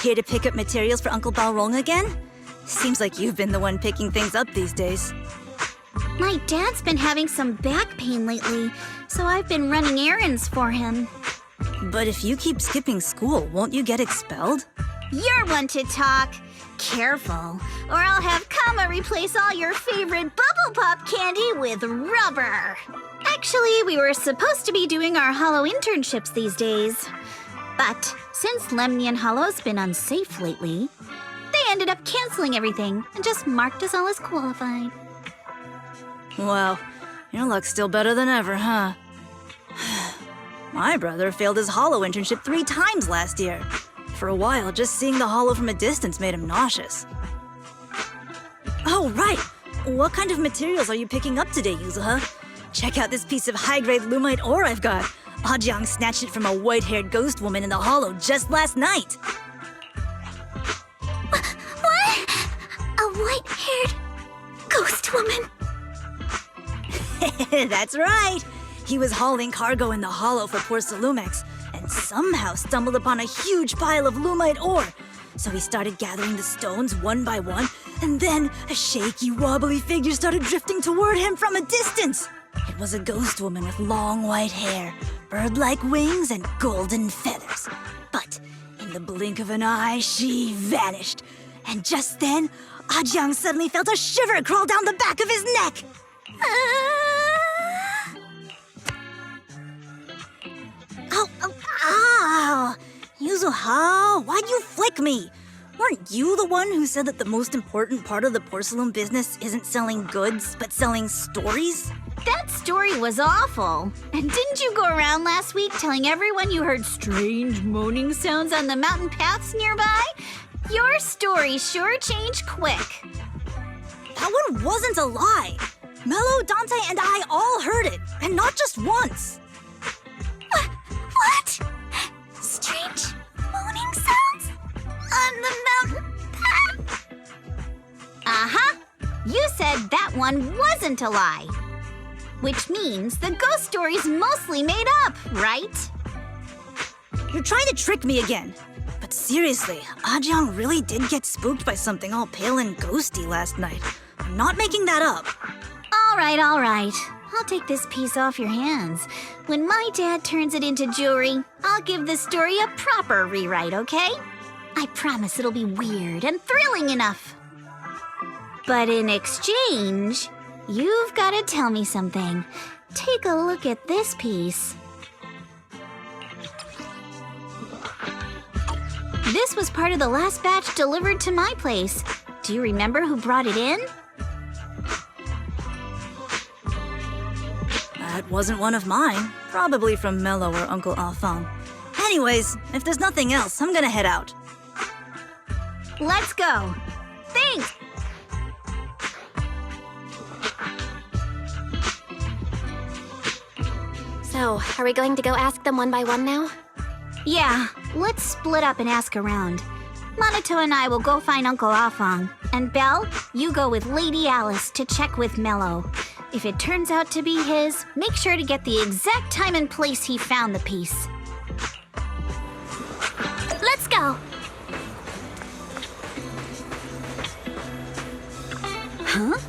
here to pick up materials for Uncle Balrong again? Seems like you've been the one picking things up these days. My dad's been having some back pain lately, so I've been running errands for him. But if you keep skipping school, won't you get expelled? You're one to talk. Careful, or I'll have Kama replace all your favorite Bubble Pop candy with rubber. Actually, we were supposed to be doing our Hollow internships these days. But since Lemnian Hollow's been unsafe lately, they ended up canceling everything and just marked us all as qualified. Wow, your luck's still better than ever, huh? My brother failed his Hollow internship 3 times last year. For a while, just seeing the Hollow from a distance made him nauseous. Oh, right! What kind of materials are you picking up today, Yuzuha? Check out this piece of high-grade lumite ore I've got. Ajang snatched it from a white-haired ghost woman in the Hollow just last night. What? A white-haired ghost woman? That's right! He was hauling cargo in the Hollow for poor Salumex, and somehow stumbled upon a huge pile of lumite ore. So he started gathering the stones one by one, and then a shaky, wobbly figure started drifting toward him from a distance. It was a ghost woman with long white hair, bird-like wings, and golden feathers. But in the blink of an eye, she vanished. And just then, Ajang suddenly felt a shiver crawl down the back of his neck. Ow! Yuzuha, why'd you flick me? Weren't you the one who said that the most important part of the porcelain business isn't selling goods, but selling stories? That story was awful. And didn't you go around last week telling everyone you heard strange moaning sounds on the mountain paths nearby? Your story sure changed quick. That one wasn't a lie. Mello, Dante, and I all heard it, and not just once. What? Strange moaning sounds? On the mountain path? Uh-huh. You said that one wasn't a lie. Which means the ghost story's mostly made up, right? You're trying to trick me again. But seriously, Ajang really did get spooked by something all pale and ghosty last night. I'm not making that up. All right. I'll take this piece off your hands. When my dad turns it into jewelry, I'll give the story a proper rewrite, okay? I promise it'll be weird and thrilling enough. But in exchange, you've got to tell me something. Take a look at this piece. This was part of the last batch delivered to my place. Do you remember who brought it in? That wasn't one of mine. Probably from Mello or Uncle Alfang. Anyways, if there's nothing else, I'm gonna head out. Let's go. Thanks! So, are we going to go ask them one by one now? Yeah, let's split up and ask around. Monato and I will go find Uncle Afang. And Belle, you go with Lady Alice to check with Mello. If it turns out to be his, make sure to get the exact time and place he found the piece. Let's go! Huh?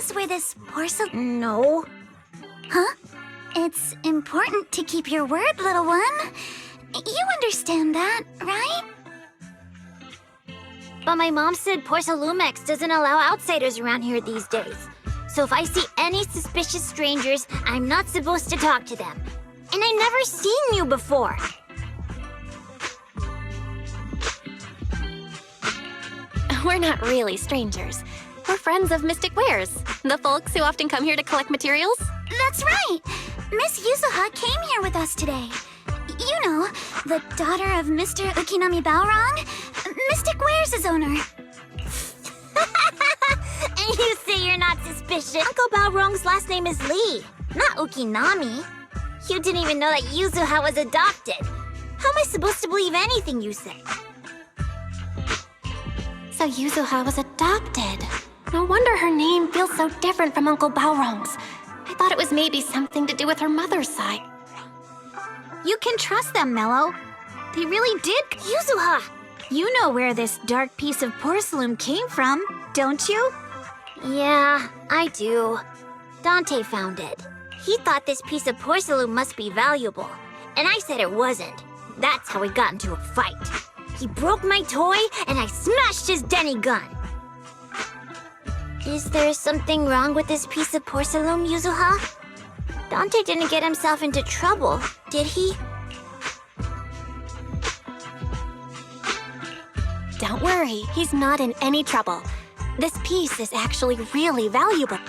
knows where this porcelain... No. Huh? It's important to keep your word, little one. You understand that, right? But my mom said Porcelumex doesn't allow outsiders around here these days. So if I see any suspicious strangers, I'm not supposed to talk to them. And I never seen you before. We're not really strangers. We're friends of Mystic Wares, the folks who often come here to collect materials. That's right! Miss Yuzuha came here with us today. You know, the daughter of Mr. Ukinami Balrong, Mystic Wares' owner. And you say you're not suspicious? Uncle Balrong's last name is Lee, not Ukinami. You didn't even know that Yuzuha was adopted. How am I supposed to believe anything you say? So Yuzuha was adopted. No wonder her name feels so different from Uncle Balrong's. I thought it was maybe something to do with her mother's side. You can trust them, Mello. They really did. Yuzuha! You know where this dark piece of porcelain came from, don't you? Yeah, I do. Dante found it. He thought this piece of porcelain must be valuable, and I said it wasn't. That's how we got into a fight. He broke my toy, and I smashed his Denny gun. Is there something wrong with this piece of porcelain, Yuzuha? Dante didn't get himself into trouble, did he? Don't worry, he's not in any trouble. This piece is actually really valuable.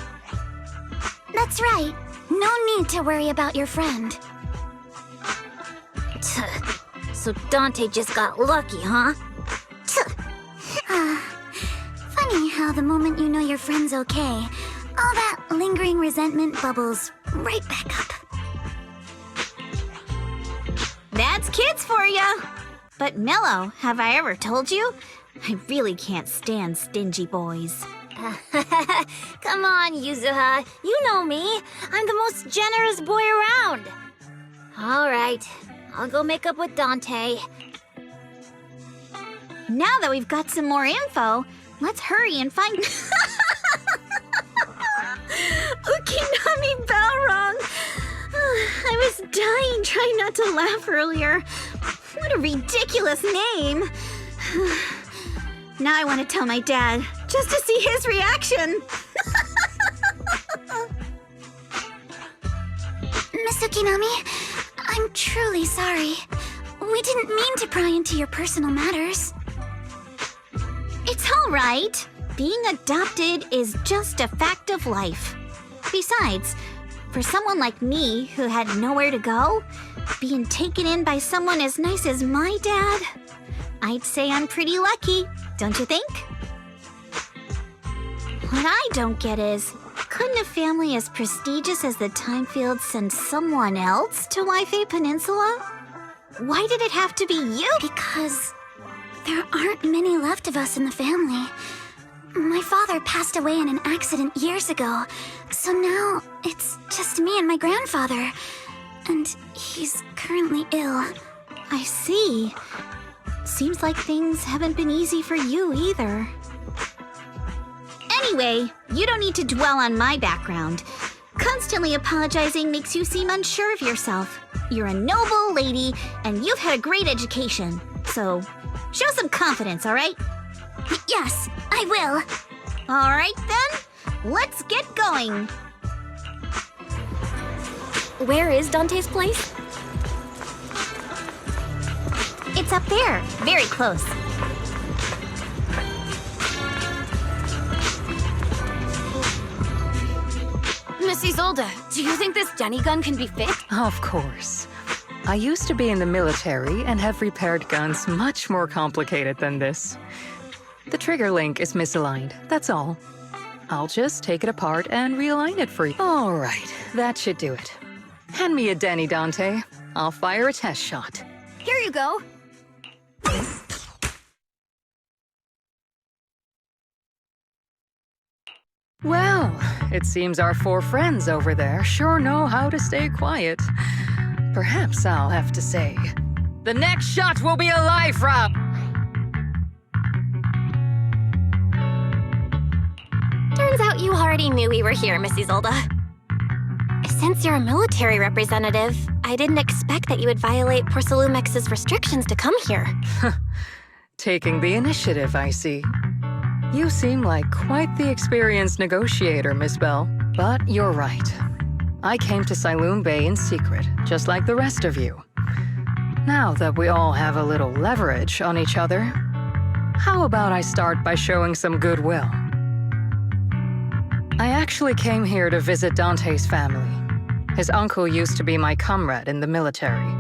That's right. No need to worry about your friend. So Dante just got lucky, huh? Funny how the moment you know your friend's okay, all that lingering resentment bubbles right back up. That's kids for ya! But Mello, have I ever told you? I really can't stand stingy boys. Come on, Yuzuha. You know me. I'm the most generous boy around. All right. I'll go make up with Dante. Now that we've got some more info, let's hurry and find... Ukinami Balrong! I was dying trying not to laugh earlier. What a ridiculous name! Now I want to tell my dad, just to see his reaction. Miss Ukinami, I'm truly sorry. We didn't mean to pry into your personal matters. It's all right. Being adopted is just a fact of life. Besides, for someone like me who had nowhere to go, being taken in by someone as nice as my dad, I'd say I'm pretty lucky, don't you think? What I don't get is, couldn't a family as prestigious as the Timefields send someone else to Waifei Peninsula? Why did it have to be you? Because there aren't many left of us in the family. My father passed away in an accident years ago, so now it's just me and my grandfather. And he's currently ill. I see. Seems like things haven't been easy for you either. Anyway, you don't need to dwell on my background. Constantly apologizing makes you seem unsure of yourself. You're a noble lady, and you've had a great education. So, show some confidence, all right? Yes, I will. All right, then. Let's get going. Where is Dante's place? It's up there, very close. Miss Isolde, do you think this Denny gun can be fixed? Of course. I used to be in the military and have repaired guns much more complicated than this. The trigger link is misaligned, that's all. I'll just take it apart and realign it for you. All right, that should do it. Hand me a Denny, Dante. I'll fire a test shot. Here you go. Well, it seems our four friends over there sure know how to stay quiet. Perhaps I'll have to say, the next shot will be a life round. Turns Turns out you already knew we were here, Miss Isolde. Since you're a military representative, I didn't expect that you would violate Porcelumex's restrictions to come here. Taking the initiative, I see. You seem like quite the experienced negotiator, Miss Bell. But you're right. I came to Siloon Bay in secret, just like the rest of you. Now that we all have a little leverage on each other, how about I start by showing some goodwill? I actually came here to visit Dante's family. His uncle used to be my comrade in the military.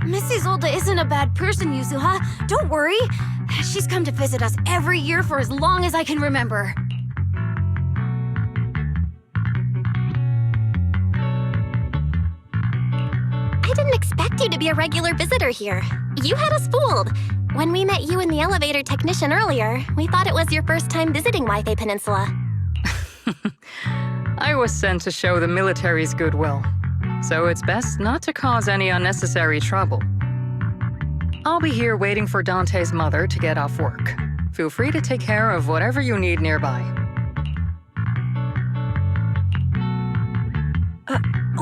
Miss Isolde isn't a bad person, Yuzuha. Don't worry. She's come to visit us every year for as long as I can remember. I didn't expect you to be a regular visitor here. You had us fooled. When we met you and the elevator technician earlier, we thought it was your first time visiting Waifei Peninsula. I was sent to show the military's goodwill, so it's best not to cause any unnecessary trouble. I'll be here waiting for Dante's mother to get off work. Feel free to take care of whatever you need nearby.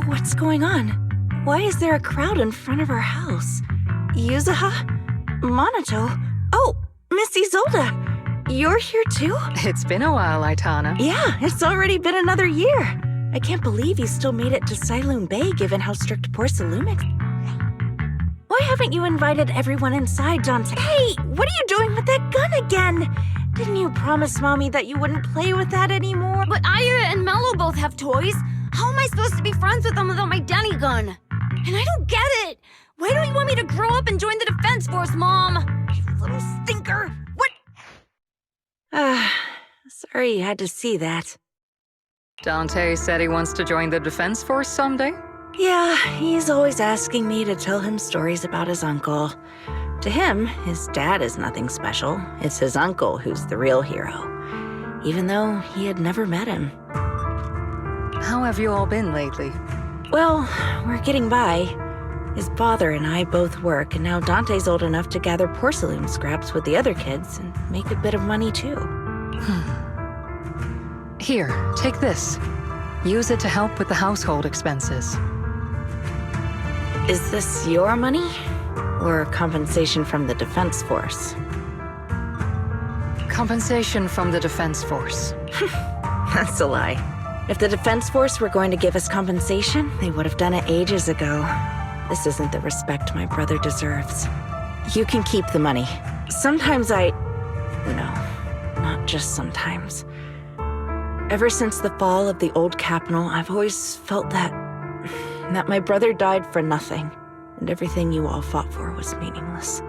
What's going on? Why is there a crowd in front of our house? Yuzuha? Monato? Oh, Miss Isolde! You're here too? It's been a while, Aitana. Yeah, it's already been another year. I can't believe you still made it to Siloon Bay given how strict Porcelumix. Why haven't you invited everyone inside, Dante? Hey, what are you doing with that gun again? Didn't you promise Mommy that you wouldn't play with that anymore? But Aya and Mello both have toys. How am I supposed to be friends with them without my Denny gun? And I don't get it. Why don't you want me to grow up and join the Defense Force, Mom? You little stinker! What? Sorry you had to see that. Dante said he wants to join the Defense Force someday? Yeah, he's always asking me to tell him stories about his uncle. To him, his dad is nothing special. It's his uncle who's the real hero, even though he had never met him. How have you all been lately? Well, we're getting by. His father and I both work, and now Dante's old enough to gather porcelain scraps with the other kids and make a bit of money too. Here, take this. Use it to help with the household expenses. Is this your money? Or compensation from the Defense Force? Compensation from the Defense Force. That's a lie. If the Defense Force were going to give us compensation, they would have done it ages ago. This isn't the respect my brother deserves. You can keep the money. Sometimes No, not just sometimes. Ever since the fall of the old capital, I've always felt that my brother died for nothing, and everything you all fought for was meaningless.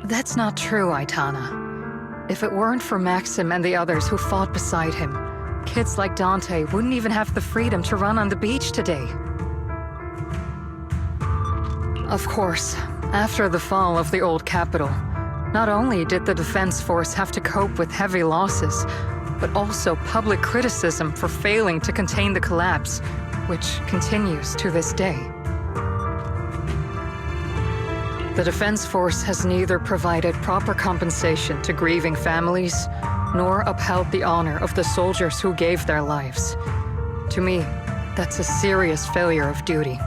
That's not true, Aitana. If it weren't for Maxim and the others who fought beside him, kids like Dante wouldn't even have the freedom to run on the beach today. Of course, after the fall of the old capital, not only did the Defense Force have to cope with heavy losses, but also public criticism for failing to contain the collapse, which continues to this day. The Defense Force has neither provided proper compensation to grieving families, nor upheld the honor of the soldiers who gave their lives. To me, that's a serious failure of duty.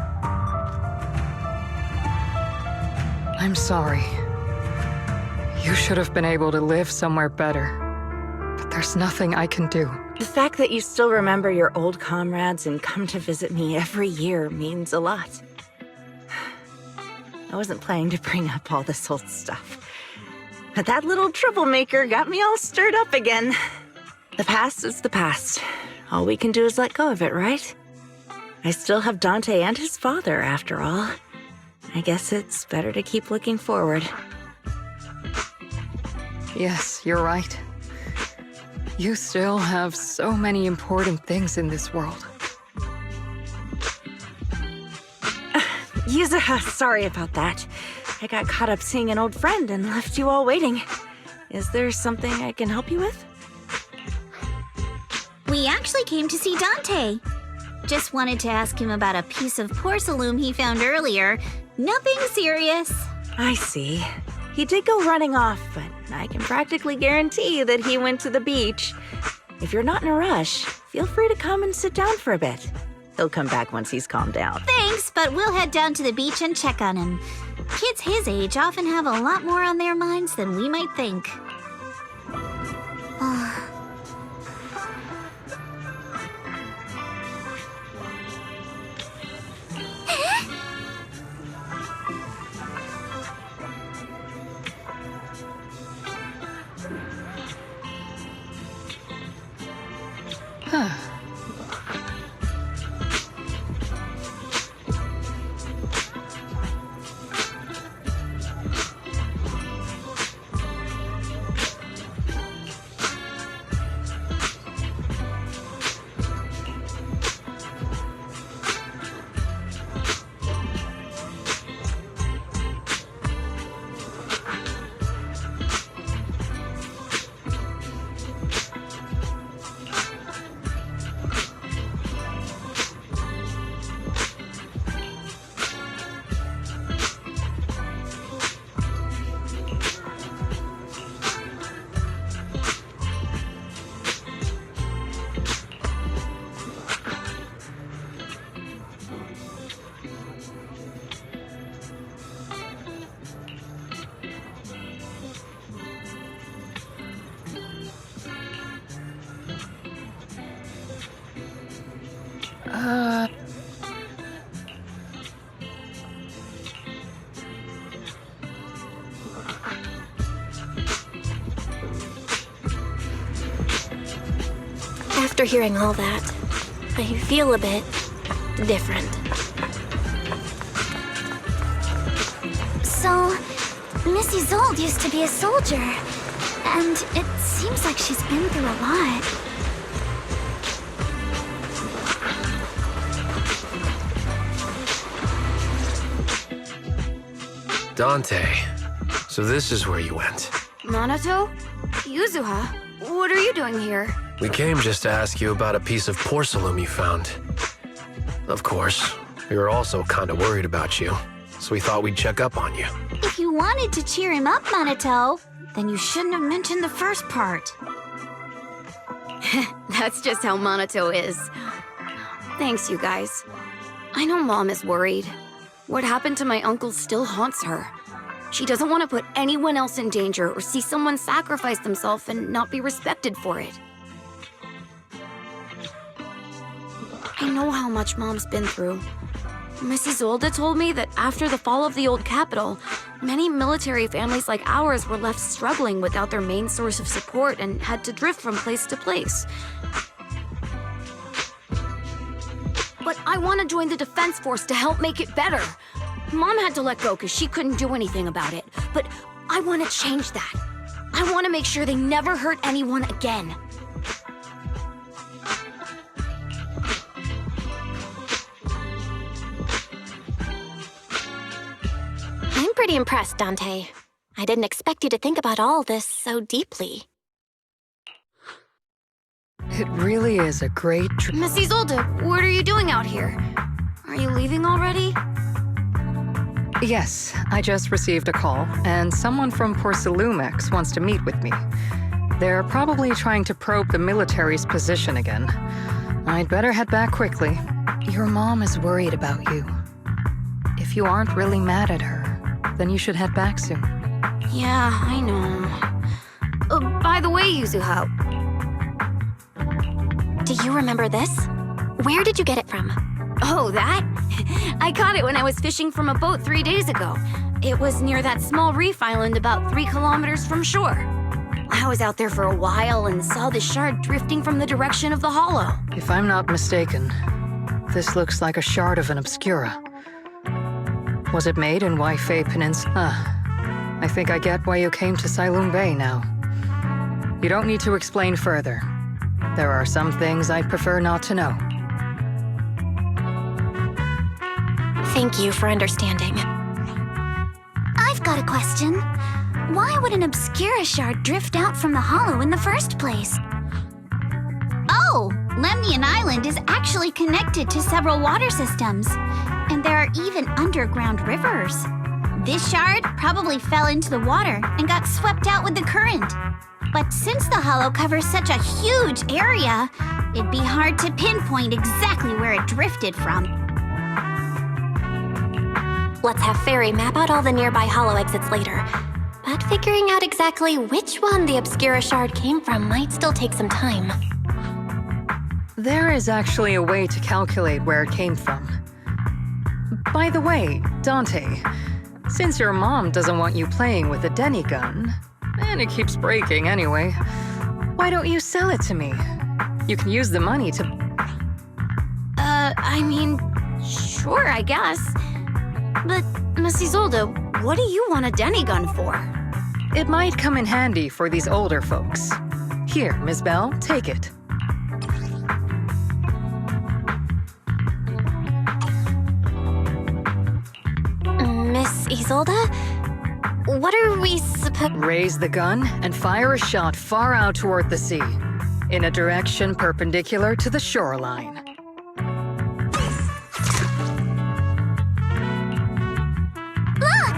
I'm sorry. You should have been able to live somewhere better. But there's nothing I can do. The fact that you still remember your old comrades and come to visit me every year means a lot. I wasn't planning to bring up all this old stuff, but that little troublemaker got me all stirred up again. The past is the past. All we can do is let go of it, right? I still have Dante and his father, after all. I guess it's better to keep looking forward. Yes, you're right. You still have so many important things in this world. Yuzuha, sorry about that. I got caught up seeing an old friend and left you all waiting. Is there something I can help you with? We actually came to see Dante. Just wanted to ask him about a piece of porcelain he found earlier. Nothing serious. I see. He did go running off, but I can practically guarantee that he went to the beach. If you're not in a rush, feel free to come and sit down for a bit. He'll come back once he's calmed down. Thanks, but we'll head down to the beach and check on him. Kids his age often have a lot more on their minds than we might think. After hearing all that, I feel a bit different. So, Missy Zold used to be a soldier, and it seems like she's been through a lot. Dante, so this is where you went. Minato? Yuzuha? What are you doing here? We came just to ask you about a piece of porcelain you found. Of course, we were also kind of worried about you, so we thought we'd check up on you. If you wanted to cheer him up, Minato, then you shouldn't have mentioned the first part. That's just how Minato is. Thanks, you guys. I know Mom is worried. What happened to my uncle still haunts her. She doesn't want to put anyone else in danger or see someone sacrifice themselves and not be respected for it. I know how much Mom's been through. Mrs. Olda told me that after the fall of the old capital, many military families like ours were left struggling without their main source of support and had to drift from place to place. But I want to join the defense force to help make it better. Mom had to let go because she couldn't do anything about it. But I want to change that. I want to make sure they never hurt anyone again. I'm pretty impressed, Dante. I didn't expect you to think about all this so deeply. It really is a great Mrs. Olda, what are you doing out here? Are you leaving already? Yes, I just received a call, and someone from Porcelumex wants to meet with me. They're probably trying to probe the military's position again. I'd better head back quickly. Your mom is worried about you. If you aren't really mad at her, then you should head back soon. Yeah, I know. By the way, Yuzuha, Do you remember this? Where did you get it from? oh, that? I caught it when I was fishing from a boat 3 days ago. It was near that small reef island about 3 kilometers from shore. I was out there for a while and saw the shard drifting from the direction of the hollow. If I'm not mistaken, this looks like a shard of an obscura. Was it made in Waifei Peninsula? I think I get why you came to Silung Bay now. You don't need to explain further. There are some things I'd prefer not to know. Thank you for understanding. I've got a question. Why would an Obscura shard drift out from the hollow in the first place? Oh, Lemnian Island is actually connected to several water systems, and there are even underground rivers. This shard probably fell into the water and got swept out with the current. But since the hollow covers such a huge area, it'd be hard to pinpoint exactly where it drifted from. Let's have Fairy map out all the nearby hollow exits later. But figuring out exactly which one the Obscura shard came from might still take some time. There is actually a way to calculate where it came from. By the way, Dante, since your mom doesn't want you playing with a Denny gun, and it keeps breaking anyway, why don't you sell it to me? You can use the money to... I mean, sure, I guess. But, Miss Isolde, what do you want a Denny gun for? It might come in handy for these older folks. Here, Miss Bell, take it. Miss Isolde? What are we supposed... Raise the gun and fire a shot far out toward the sea, in a direction perpendicular to the shoreline. Look!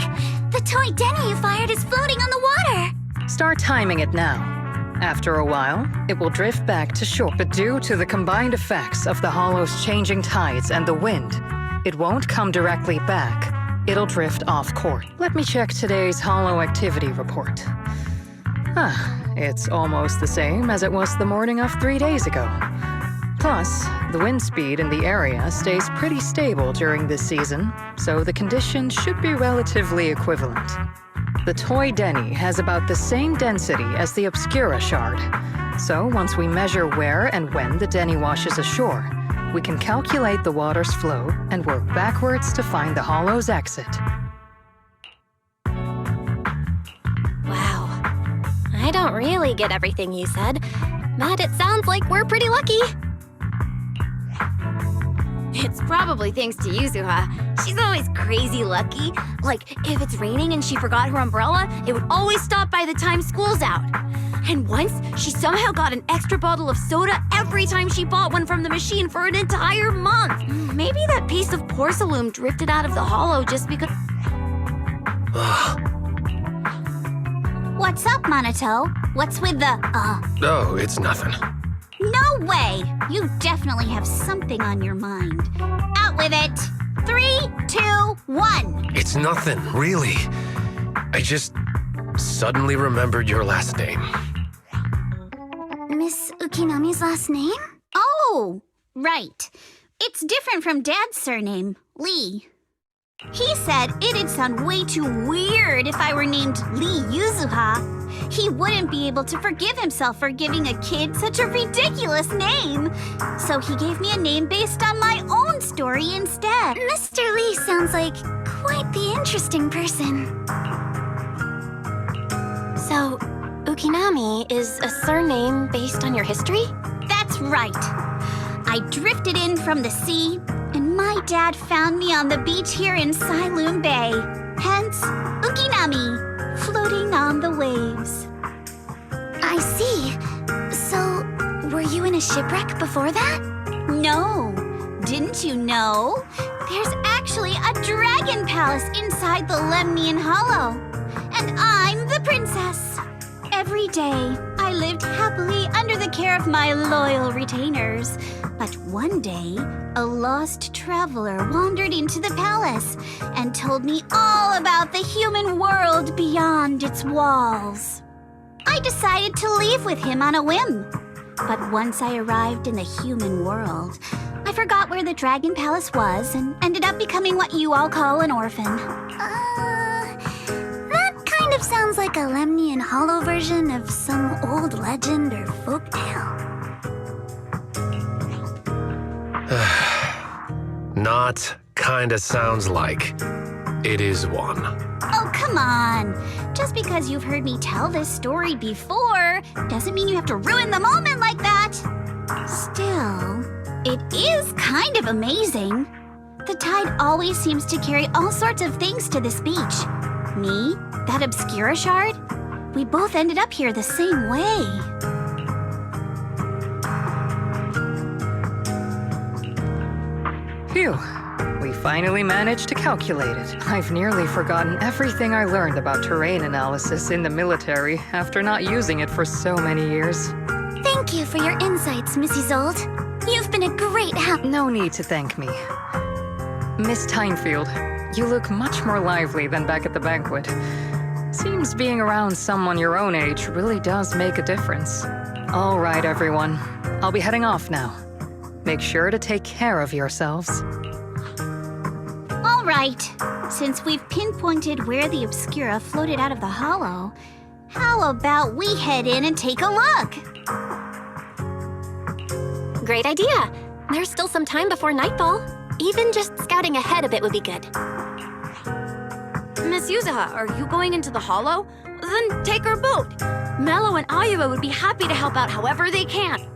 The toy Denny you fired is floating on the water! Start timing it now. After a while, it will drift back to shore. But due to the combined effects of the hollow's changing tides and the wind, it won't come directly back. It'll drift off course. Let me check today's hollow activity report. It's almost the same as it was the morning of 3 days ago. Plus, the wind speed in the area stays pretty stable during this season, so the conditions should be relatively equivalent. The toy Denny has about the same density as the Obscura shard, so once we measure where and when the Denny washes ashore, we can calculate the water's flow and work backwards to find the hollow's exit. Wow. I don't really get everything you said, but it sounds like we're pretty lucky. It's probably thanks to Yuzuha. She's always crazy lucky. Like, if it's raining and she forgot her umbrella, it would always stop by the time school's out. And once, she somehow got an extra bottle of soda every time she bought one from the machine for an entire month. Maybe that piece of porcelain drifted out of the hollow just because... What's up, Monato? What's with the, Oh, it's nothing. No way! You definitely have something on your mind. Out with it! 3, 2, 1! It's nothing, really. I just suddenly remembered your last name. Miss Ukinami's last name? Oh, right. It's different from Dad's surname, Lee. He said it'd sound way too weird if I were named Lee Yuzuha. He wouldn't be able to forgive himself for giving a kid such a ridiculous name. So he gave me a name based on my own story instead. Mr. Lee sounds like quite the interesting person. So, Ukinami is a surname based on your history? That's right. I drifted in from the sea, and my dad found me on the beach here in Sailoon Bay. Hence, Ukinami, floating on the waves. I see. So, were you in a shipwreck before that? No. Didn't you know? There's actually a dragon palace inside the Lemnian Hollow. And I'm the princess. Every day, I lived happily under the care of my loyal retainers. But one day, a lost traveler wandered into the palace and told me all about the human world beyond its walls. I decided to leave with him on a whim. But once I arrived in the human world, I forgot where the Dragon Palace was and ended up becoming what you all call an orphan. That kind of sounds like a Lemnian Hollow version of some old legend or folktale. Not kinda sounds like. It is one. Oh, come on. Just because you've heard me tell this story before doesn't mean you have to ruin the moment like that. Still, it is kind of amazing. The tide always seems to carry all sorts of things to this beach. Me, that Obscura shard, we both ended up here the same way. Phew. We finally managed to calculate it. I've nearly forgotten everything I learned about terrain analysis in the military after not using it for so many years. Thank you for your insights, Mrs. Zold. You've been a great help. No need to thank me. Miss Tynefield, you look much more lively than back at the banquet. Seems being around someone your own age really does make a difference. All right, everyone. I'll be heading off now. Make sure to take care of yourselves. All right. Since we've pinpointed where the Obscura floated out of the hollow, how about we head in and take a look? Great idea. There's still some time before nightfall. Even just scouting ahead a bit would be good. Miss Yuzaha, are you going into the hollow? Then take our boat. Mello and Ayuba would be happy to help out however they can.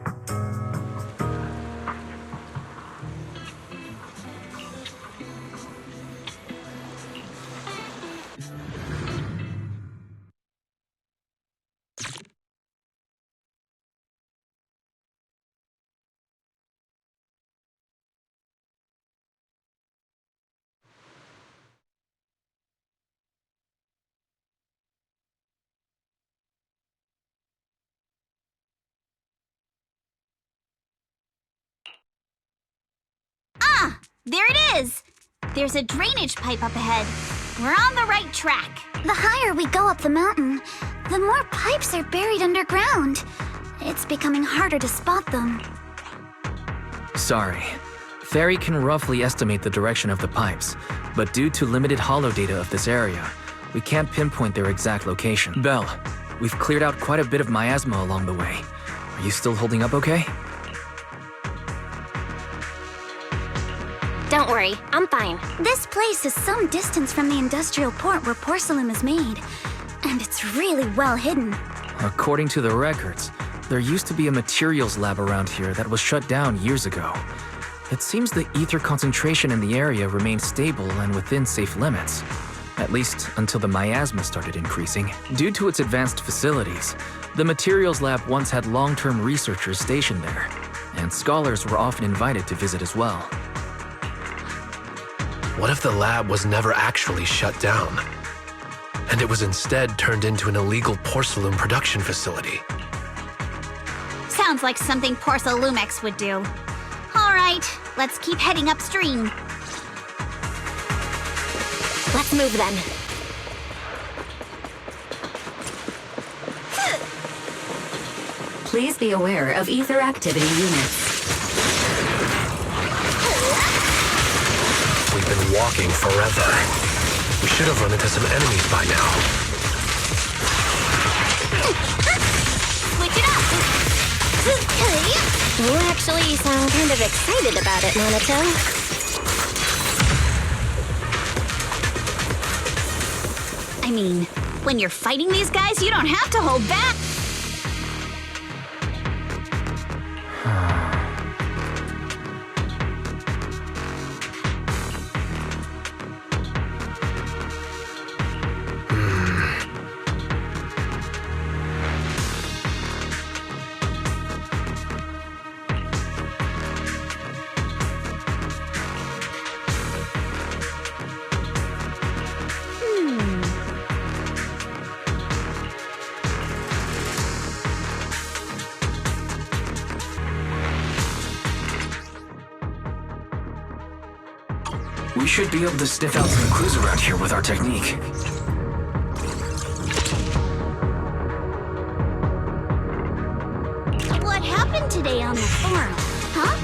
There it is! There's a drainage pipe up ahead. We're on the right track. The higher we go up the mountain, the more pipes are buried underground. It's becoming harder to spot them. Sorry. Fairy can roughly estimate the direction of the pipes, but due to limited holo data of this area, we can't pinpoint their exact location. Belle, we've cleared out quite a bit of miasma along the way. Are you still holding up okay? Don't worry, I'm fine. This place is some distance from the industrial port where porcelain is made, and it's really well hidden. According to the records, there used to be a materials lab around here that was shut down years ago. It seems the ether concentration in the area remained stable and within safe limits, at least until the miasma started increasing. Due to its advanced facilities, the materials lab once had long-term researchers stationed there, and scholars were often invited to visit as well. What if the lab was never actually shut down, and it was instead turned into an illegal porcelain production facility? Sounds like something Porcelumex would do. All right, let's keep heading upstream. Let's move then. Please be aware of ether activity units. We've been walking forever. We should have run into some enemies by now. Switch it up! You actually sound kind of excited about it, Monato. I mean, when you're fighting these guys, you don't have to hold back. We should be able to sniff out some clues around here with our technique. What happened today on the forum, huh?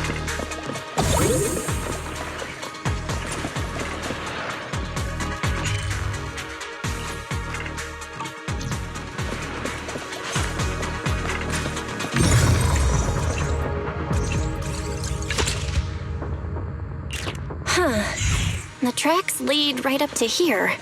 The tracks lead right up to here.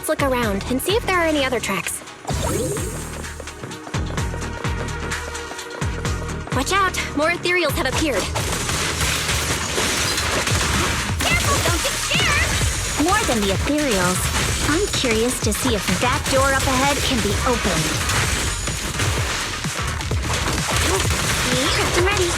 Let's look around and see if there are any other tracks. Watch out! More ethereals have appeared. Careful, don't get scared! More than the ethereals, I'm curious to see if that door up ahead can be opened. Prepped and ready.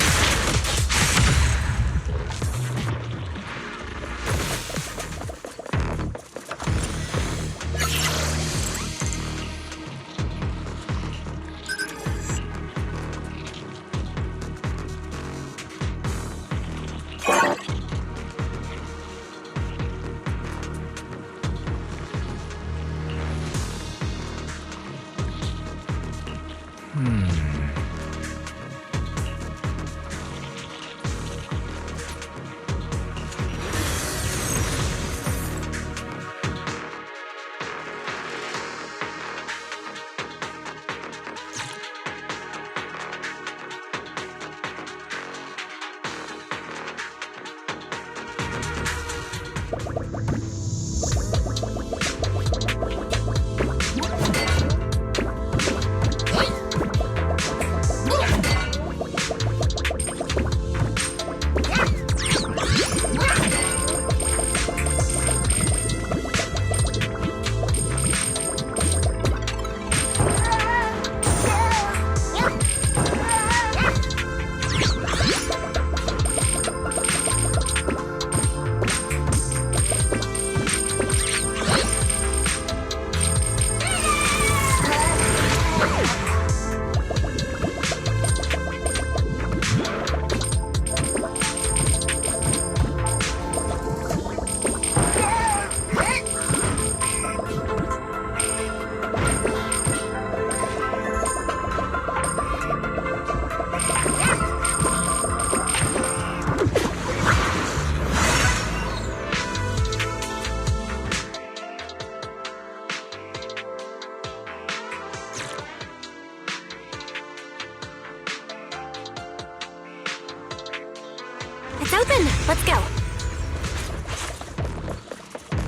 It's open! Let's go!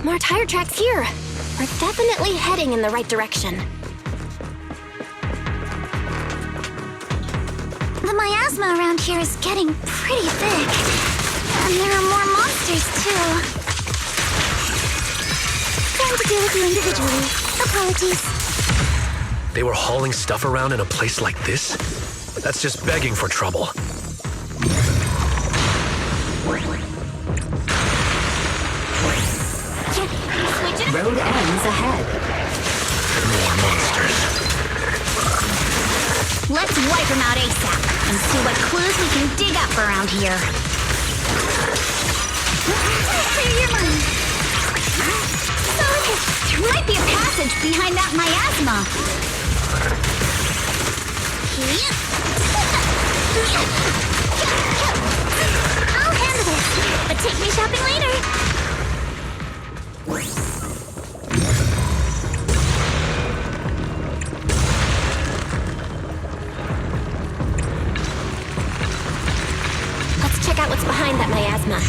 More tire tracks here! We're definitely heading in the right direction. The miasma around here is getting pretty thick. And there are more monsters, too. Trying to deal with you individually. Apologies. They were hauling stuff around in a place like this? That's just begging for trouble. Road ends ahead. More monsters. Let's wipe them out ASAP and see what clues we can dig up around here. Clear your mind. So, there might be a passage behind that miasma. I'll handle this, but take me shopping later. Let's check out what's behind that miasma.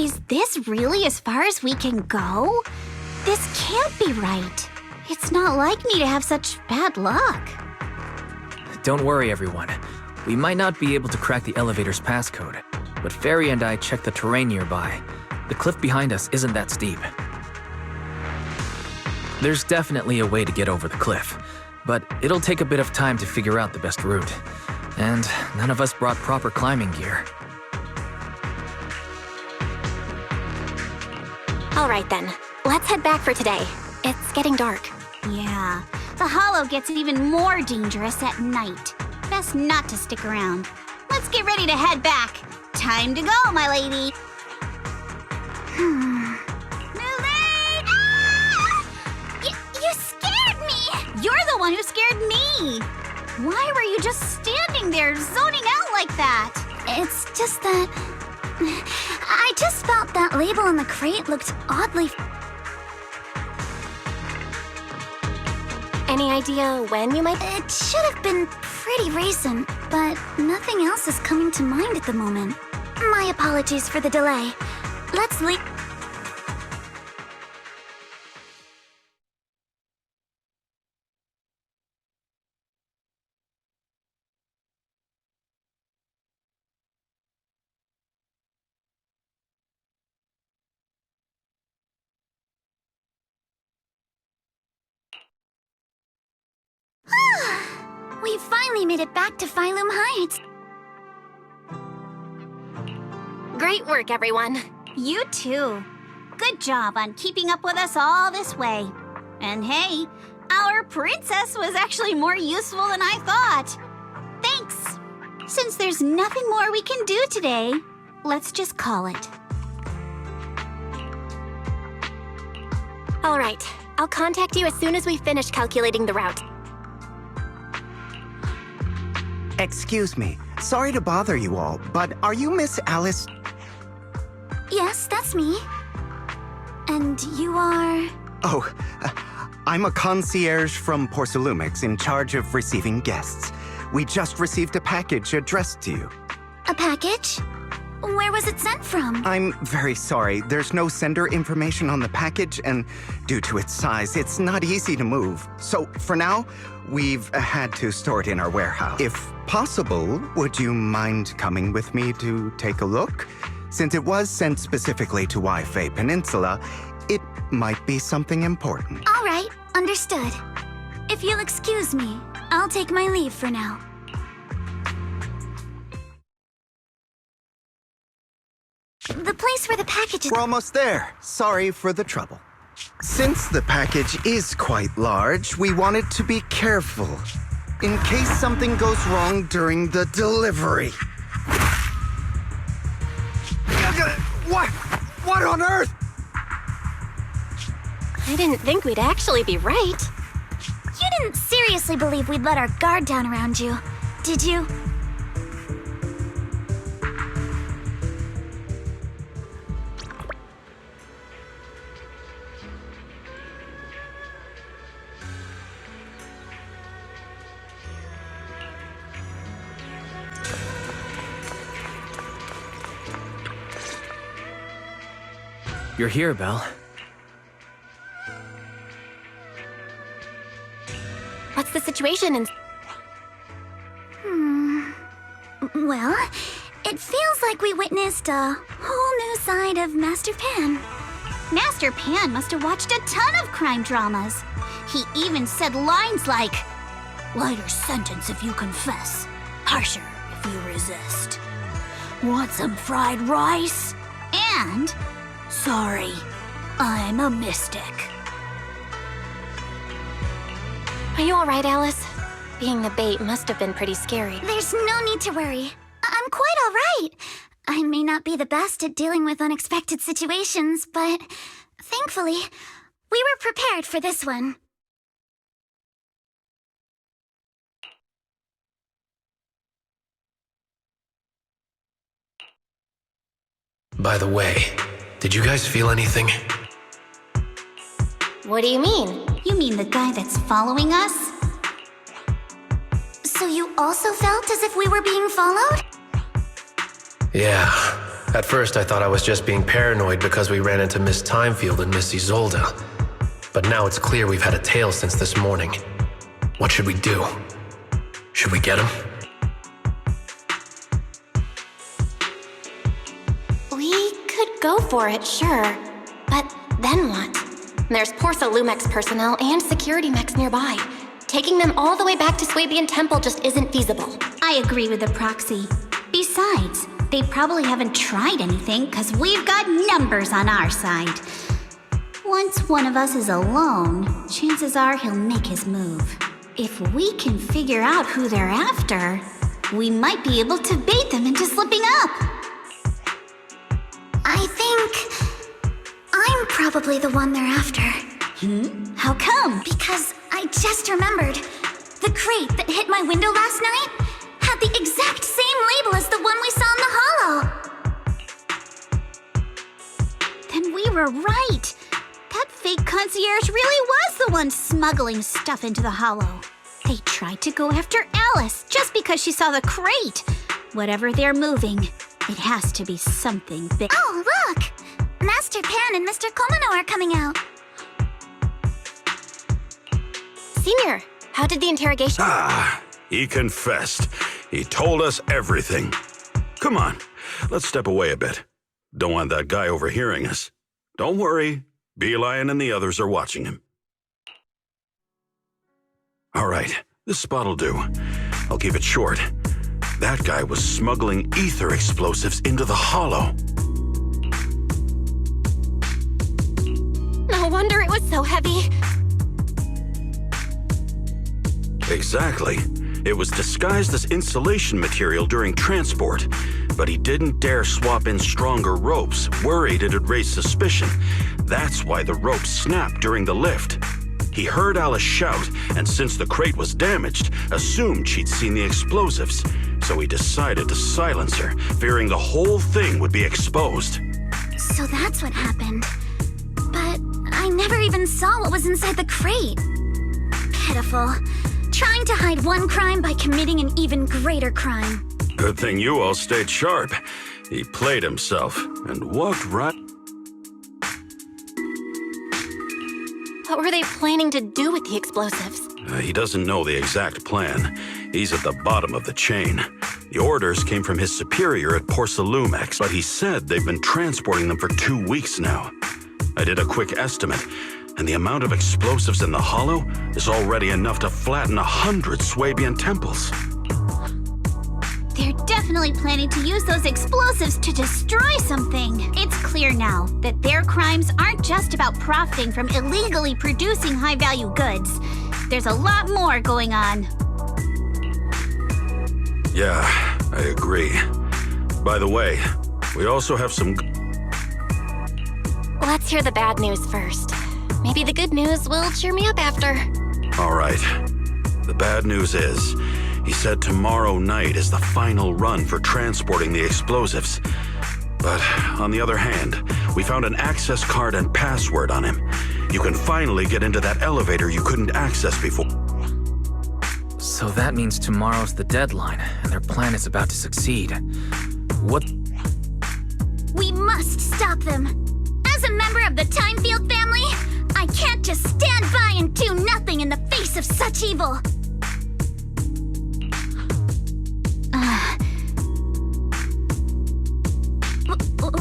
Is this really as far as we can go? This can't be right. It's not like me to have such bad luck. Don't worry, everyone. We might not be able to crack the elevator's passcode, but Fairy and I checked the terrain nearby. The cliff behind us isn't that steep. There's definitely a way to get over the cliff, but it'll take a bit of time to figure out the best route. And none of us brought proper climbing gear. All right then, let's head back for today. It's getting dark. Yeah, the hollow gets even more dangerous at night. Best not to stick around. Let's get ready to head back. Time to go, my lady. Moonlight! Ah! You scared me! You're the one who scared me! Why were you just standing there, zoning out like that? It's just that... I just felt that label on the crate looked oddly... Any idea when you might... It should have been pretty recent, but nothing else is coming to mind at the moment. My apologies for the delay. Let's leave... We finally made it back to Phylum Heights. Great work, everyone. You too. Good job on keeping up with us all this way. And hey, our princess was actually more useful than I thought. Thanks. Since there's nothing more we can do today, let's just call it. All right, I'll contact you as soon as we finish calculating the route. Excuse me. Sorry to bother you all, but are you Miss Alice? Yes, that's me. And you are... Oh, I'm a concierge from Porcelumix in charge of receiving guests. We just received a package addressed to you. A package? Where was it sent from? I'm very sorry. There's no sender information on the package, and due to its size, it's not easy to move. So, for now, we've had to store it in our warehouse. If possible, would you mind coming with me to take a look? Since it was sent specifically to Wi-Fi Peninsula, it might be something important. All right, understood. If you'll excuse me, I'll take my leave for now. The place where the package is... We're almost there. Sorry for the trouble. Since the package is quite large, we wanted to be careful in case something goes wrong during the delivery. What? What on earth? I didn't think we'd actually be right. You didn't seriously believe we'd let our guard down around you, did you? You're here, Belle. What's the situation in... Well, it feels like we witnessed a whole new side of Master Pan. Master Pan must have watched a ton of crime dramas. He even said lines like, "Lighter sentence if you confess, harsher if you resist. Want some fried rice?" And, "Sorry, I'm a mystic." Are you all right, Alice? Being the bait must have been pretty scary. There's no need to worry. I'm quite all right. I may not be the best at dealing with unexpected situations, but thankfully, we were prepared for this one. By the way, did you guys feel anything? What do you mean? You mean the guy that's following us? So you also felt as if we were being followed? Yeah, At first, I thought I was just being paranoid because we ran into Miss Timefield and Miss Isolde. But now it's clear we've had a tail since this morning. What should we do? Should we get him? We could go for it, sure. But then what? There's Porsalumex personnel and security mechs nearby. Taking them all the way back to Swabian Temple just isn't feasible. I agree with the proxy. Besides, they probably haven't tried anything because we've got numbers on our side. Once one of us is alone, chances are he'll make his move. If we can figure out who they're after, we might be able to bait them into slipping up. I think I'm probably the one they're after. How come? Because I just remembered. The crate that hit my window last night had the exact same label as the one we saw in the hollow. Then we were right. That fake concierge really was the one smuggling stuff into the hollow. They tried to go after Alice just because she saw the crate. Whatever they're moving, it has to be something big. Oh, look! Master Pan and Mr. Komino are coming out. Senior, how did the interrogation go? He confessed. He told us everything. Come on, let's step away a bit. Don't want that guy overhearing us. Don't worry, Beelion and the others are watching him. All right, this spot'll do. I'll keep it short. That guy was smuggling ether explosives into the hollow. No wonder it was so heavy. Exactly. It was disguised as insulation material during transport, but he didn't dare swap in stronger ropes, worried it'd raise suspicion. That's why the ropes snapped during the lift. He heard Alice shout, and since the crate was damaged, assumed she'd seen the explosives. So he decided to silence her, fearing the whole thing would be exposed. So that's what happened. But I never even saw what was inside the crate. Pitiful. Trying to hide one crime by committing an even greater crime. Good thing you all stayed sharp. He played himself and walked right... What were they planning to do with the explosives? He doesn't know the exact plan. He's at the bottom of the chain. The orders came from his superior at Porsalumex, but he said they've been transporting them for 2 weeks now. I did a quick estimate, and the amount of explosives in the hollow is already enough to flatten 100 Swabian temples. They're definitely planning to use those explosives to destroy something. It's clear now that their crimes aren't just about profiting from illegally producing high-value goods. There's a lot more going on. Yeah, I agree. By the way, we also have some... Let's hear the bad news first. Maybe the good news will cheer me up after. All right. The bad news is, he said tomorrow night is the final run for transporting the explosives. But on the other hand, we found an access card and password on him. You can finally get into that elevator you couldn't access before. So that means tomorrow's the deadline, and their plan is about to succeed. What? We must stop them. As a member of the Timefield family, I can't just stand by and do nothing in the face of such evil.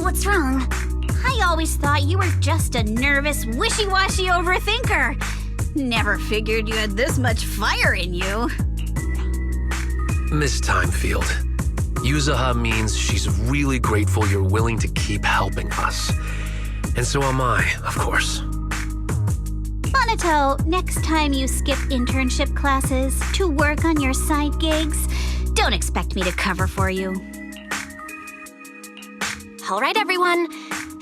What's wrong? I always thought you were just a nervous, wishy-washy overthinker. Never figured you had this much fire in you. Miss Timefield, Yuzaha means she's really grateful you're willing to keep helping us. And so am I, of course. Monato, next time you skip internship classes to work on your side gigs, don't expect me to cover for you. All right, everyone.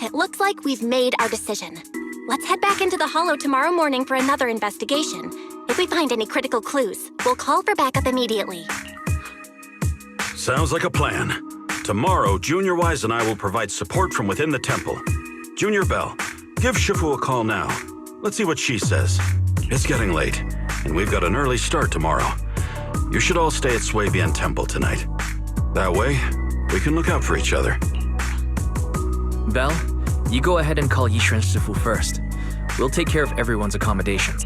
It looks like we've made our decision. Let's head back into the Hollow tomorrow morning for another investigation. If we find any critical clues, we'll call for backup immediately. Sounds like a plan. Tomorrow, Junior Wise and I will provide support from within the temple. Junior Bell, give Shifu a call now. Let's see what she says. It's getting late, and we've got an early start tomorrow. You should all stay at Swabian Temple tonight. That way, we can look out for each other. Belle, you go ahead and call Yishuan Shifu first. We'll take care of everyone's accommodations.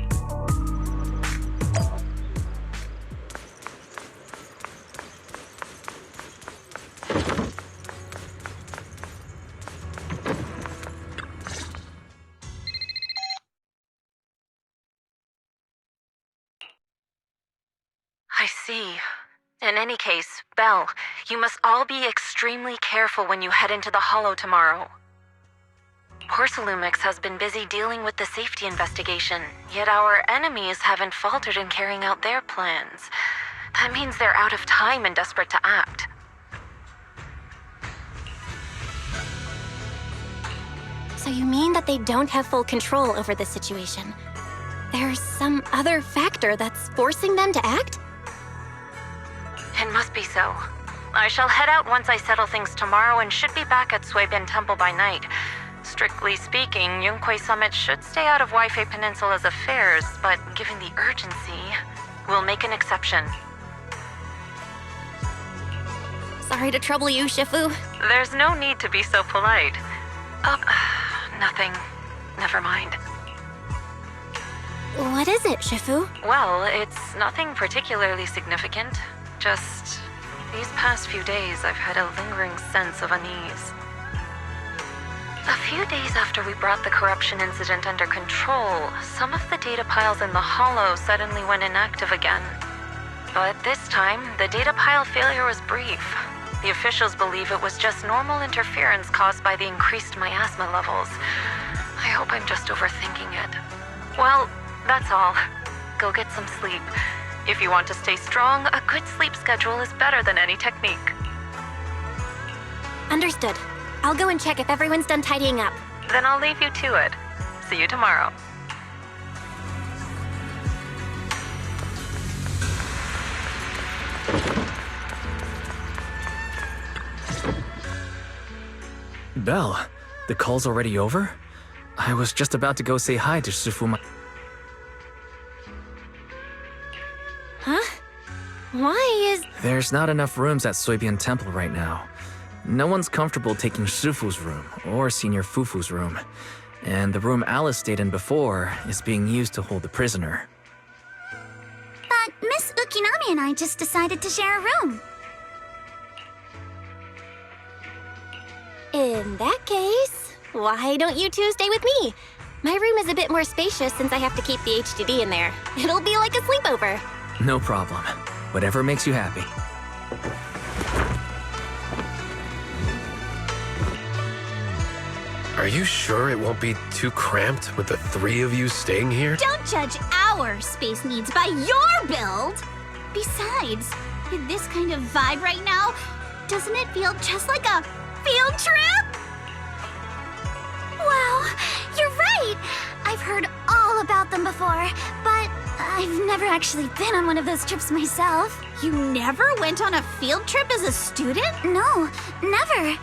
I see. In any case, Belle, you must all be extremely careful when you head into the Hollow tomorrow. Porsalumix has been busy dealing with the safety investigation, yet our enemies haven't faltered in carrying out their plans. That means they're out of time and desperate to act. So you mean that they don't have full control over the situation? There's some other factor that's forcing them to act? It must be so. I shall head out once I settle things tomorrow and should be back at Suibin Temple by night. Strictly speaking, Yunquei Summit should stay out of Waifei Peninsula's affairs, but given the urgency, we'll make an exception. Sorry to trouble you, Shifu. There's no need to be so polite. Oh, nothing. Never mind. What is it, Shifu? Well, it's nothing particularly significant. Just these past few days, I've had a lingering sense of unease. A few days after we brought the corruption incident under control, some of the data piles in the Hollow suddenly went inactive again. But this time, the data pile failure was brief. The officials believe it was just normal interference caused by the increased miasma levels. I hope I'm just overthinking it. Well, that's all. Go get some sleep. If you want to stay strong, a good sleep schedule is better than any technique. Understood. I'll go and check if everyone's done tidying up. Then I'll leave you to it. See you tomorrow. Belle, the call's already over? I was just about to go say hi to Shifu. Huh? Why is... There's not enough rooms at Suibin Temple right now. No one's comfortable taking Shifu's room, or Senior Fufu's room. And the room Alice stayed in before is being used to hold the prisoner. But Miss Ukinami and I just decided to share a room. In that case, why don't you two stay with me? My room is a bit more spacious since I have to keep the HDD in there. It'll be like a sleepover. No problem. Whatever makes you happy. Are you sure it won't be too cramped with the three of you staying here? Don't judge our space needs by your build! Besides, with this kind of vibe right now, doesn't it feel just like a field trip? Wow, you're right! I've heard all about them before, but I've never actually been on one of those trips myself. You never went on a field trip as a student? No, never.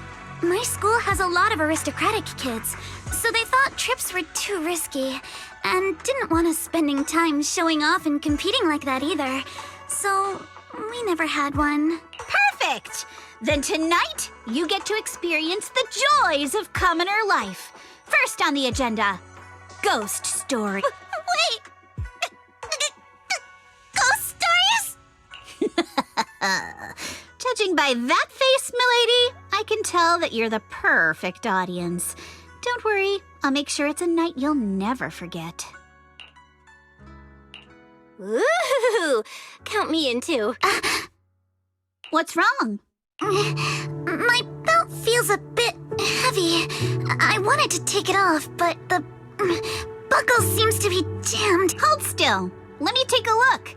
My school has a lot of aristocratic kids, so they thought trips were too risky, and didn't want us spending time showing off and competing like that either. So, we never had one. Perfect! Then tonight, you get to experience the joys of commoner life. First on the agenda, ghost story. Wait! Ghost stories? Judging by that face, milady, I can tell that you're the perfect audience. Don't worry, I'll make sure it's a night you'll never forget. Ooh, count me in too. What's wrong? My belt feels a bit heavy. I wanted to take it off, but the buckle seems to be jammed. Hold still. Let me take a look.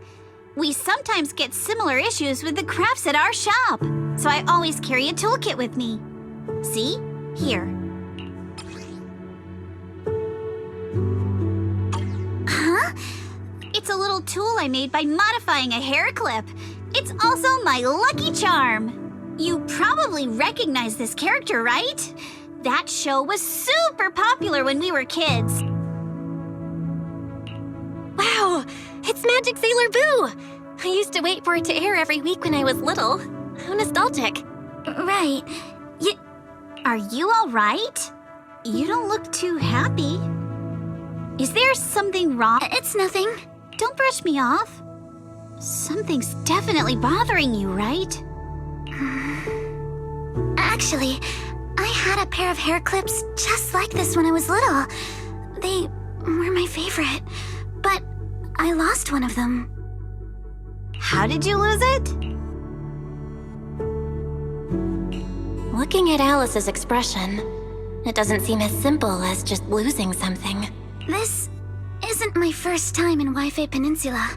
We sometimes get similar issues with the crafts at our shop, so I always carry a toolkit with me. See? Here. Huh? It's a little tool I made by modifying a hair clip. It's also my lucky charm. You probably recognize this character, right? That show was super popular when we were kids. Wow, it's Magic Sailor Boo! I used to wait for it to air every week when I was little. How nostalgic. Right. Are you all right? You don't look too happy. Is there something wrong? It's nothing. Don't brush me off. Something's definitely bothering you, right? Actually, I had a pair of hair clips just like this when I was little. They were my favorite, but I lost one of them. How did you lose it? Looking at Alice's expression, it doesn't seem as simple as just losing something. This isn't my first time in Wi-Fi Peninsula.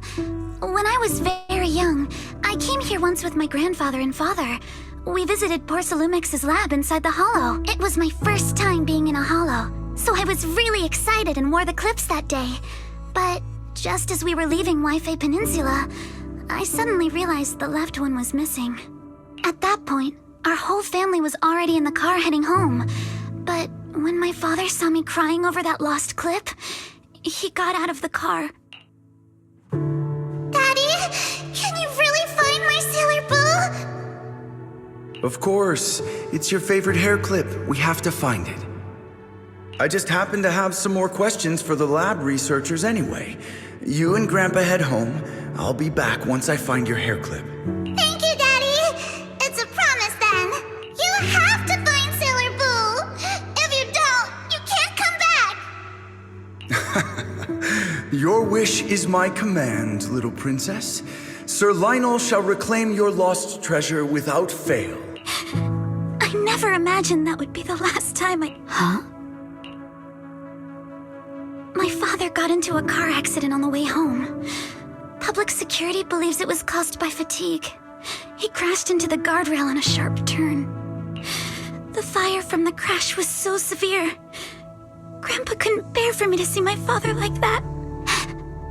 When I was very young, I came here once with my grandfather and father. We visited Porcelumex's lab inside the Hollow. It was my first time being in a Hollow, so I was really excited and wore the clips that day. But just as we were leaving Wi-Fi Peninsula, I suddenly realized the left one was missing. At that point, our whole family was already in the car heading home. But when my father saw me crying over that lost clip, he got out of the car. Daddy, can you really find my Sailor Boo? Of course. It's your favorite hair clip. We have to find it. I just happen to have some more questions for the lab researchers anyway. You and Grandpa head home. I'll be back once I find your hair clip. Thank you, Daddy. It's a promise then. You have to find Sailor Boo. If you don't, you can't come back. Your wish is my command, little princess. Sir Lionel shall reclaim your lost treasure without fail. I never imagined that would be the last time I... Huh? My father got into a car accident on the way home. Public security believes it was caused by fatigue. He crashed into the guardrail on a sharp turn. The fire from the crash was so severe. Grandpa couldn't bear for me to see my father like that.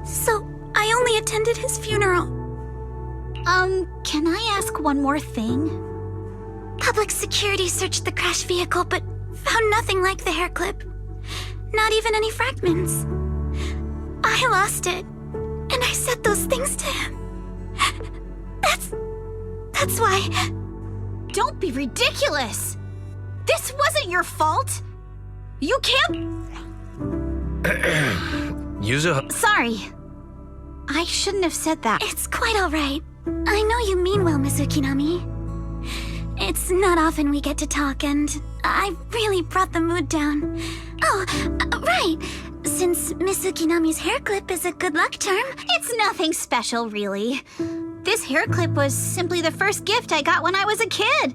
So I only attended his funeral. Can I ask one more thing? Public security searched the crashed vehicle, but found nothing like the hair clip. Not even any fragments. I lost it, and I said those things to him. That's why... Don't be ridiculous! This wasn't your fault! You can't... Use a... Sorry. I shouldn't have said that. It's quite all right. I know you mean well, Miss Ukinami. It's not often we get to talk, and I really brought the mood down. Oh, right. Since Miss Ukinami's hair clip is a good luck charm... It's nothing special, really. This hair clip was simply the first gift I got when I was a kid.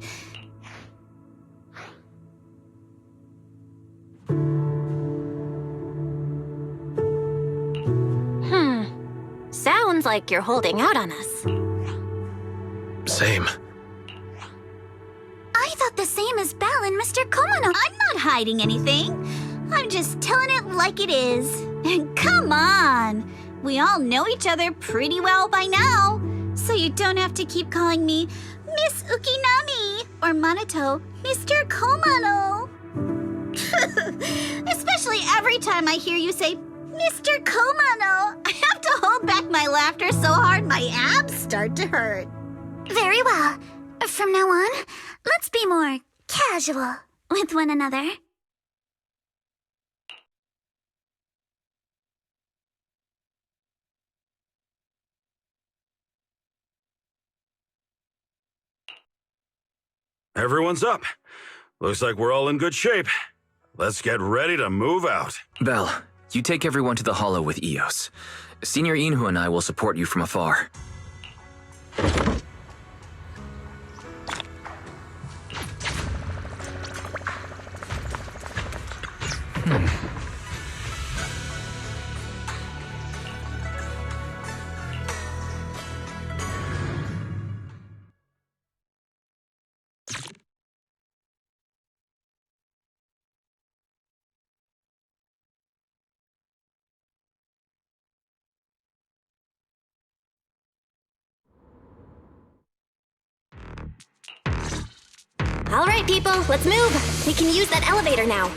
Sounds like you're holding out on us. Same. I thought the same as Belle and Mr. Komono. I'm not hiding anything. I'm just telling it like it is. And come on! We all know each other pretty well by now. So you don't have to keep calling me Miss Ukinami or Manato Mr. Komano. Especially every time I hear you say Mr. Komano. I have to hold back my laughter so hard my abs start to hurt. Very well. From now on, let's be more casual with one another. Everyone's up. Looks like we're all in good shape. Let's get ready to move out. Belle, you take everyone to the Hollow with Eos. Senior Inhu and I will support you from afar. All right, people, let's move. We can use that elevator now.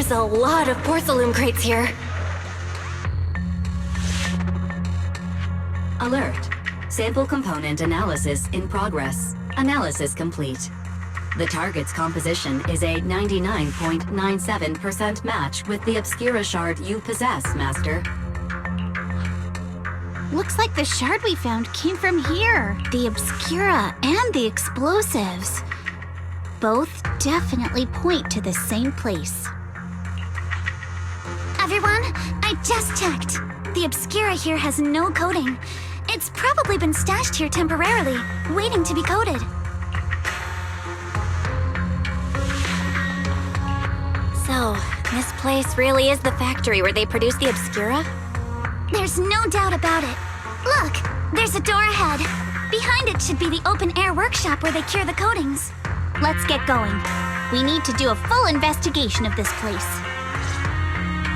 There's a lot of porcelain crates here. Alert. Sample component analysis in progress. Analysis complete. The target's composition is a 99.97% match with the Obscura shard you possess, Master. Looks like the shard we found came from here. The Obscura and the explosives. Both definitely point to the same place. Everyone, I just checked. The Obscura here has no coating. It's probably been stashed here temporarily, waiting to be coated. So, this place really is the factory where they produce the Obscura? There's no doubt about it. Look, there's a door ahead. Behind it should be the open-air workshop where they cure the coatings. Let's get going. We need to do a full investigation of this place.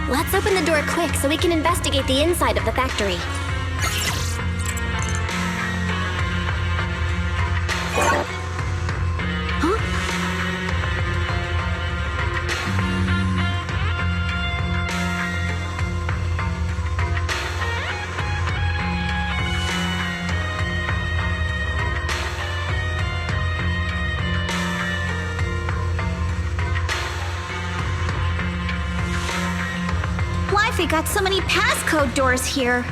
Let's open the door quick so we can investigate the inside of the factory. Why've we got so many passcode doors here?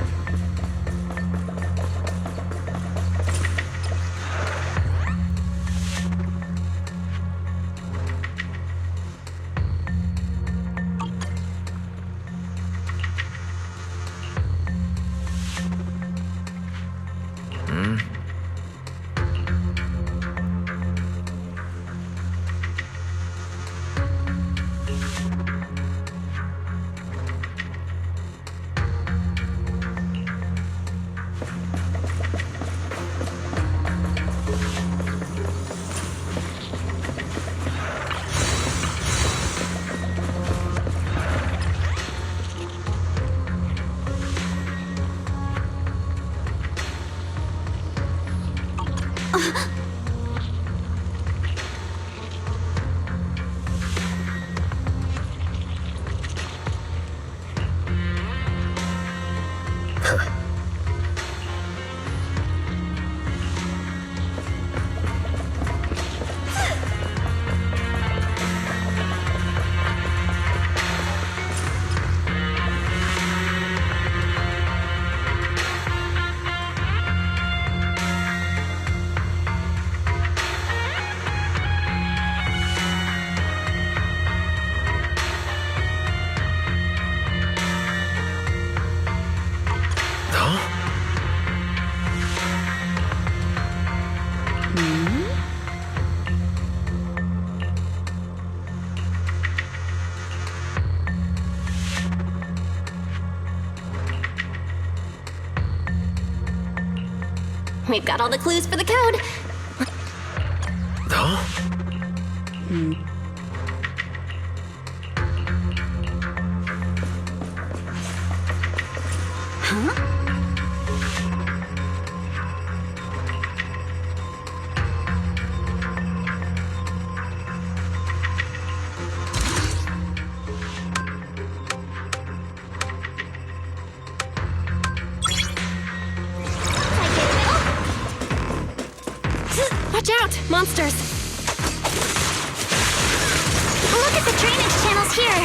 We've got all the clues for the code. Watch out! Monsters! Look at the drainage channels here.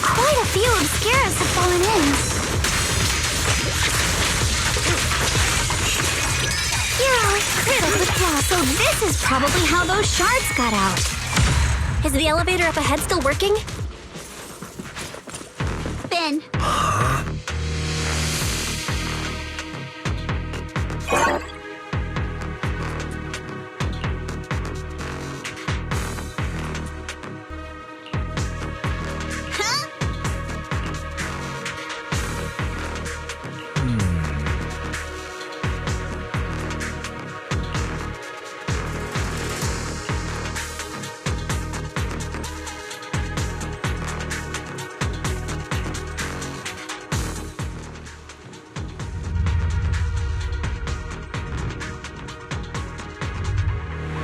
Quite a few Obscuras have fallen in. You're all riddled with glass, So this is probably how those shards got out. Is the elevator up ahead still working? Ben.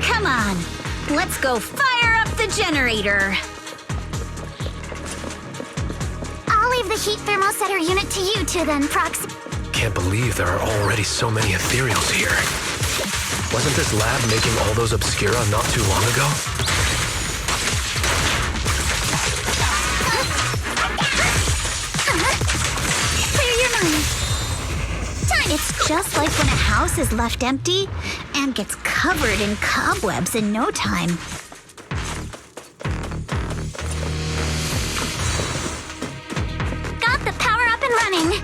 Come on, let's go fire up the generator. the heat thermosetter unit to you two then, Proxy. Can't believe there are already so many ethereals here. Wasn't this lab making all those Obscura not too long ago? Clear your mind. It's just like when a house is left empty and gets covered in cobwebs in no time. Got the power up and running.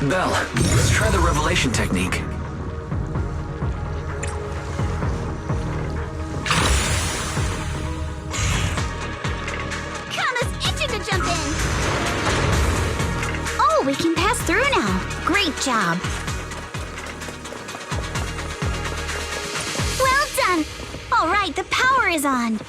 Belle, let's try the revelation technique. Kana's itching to jump in. Oh, we can pass through now. Great job. Well done. All right, the power is on.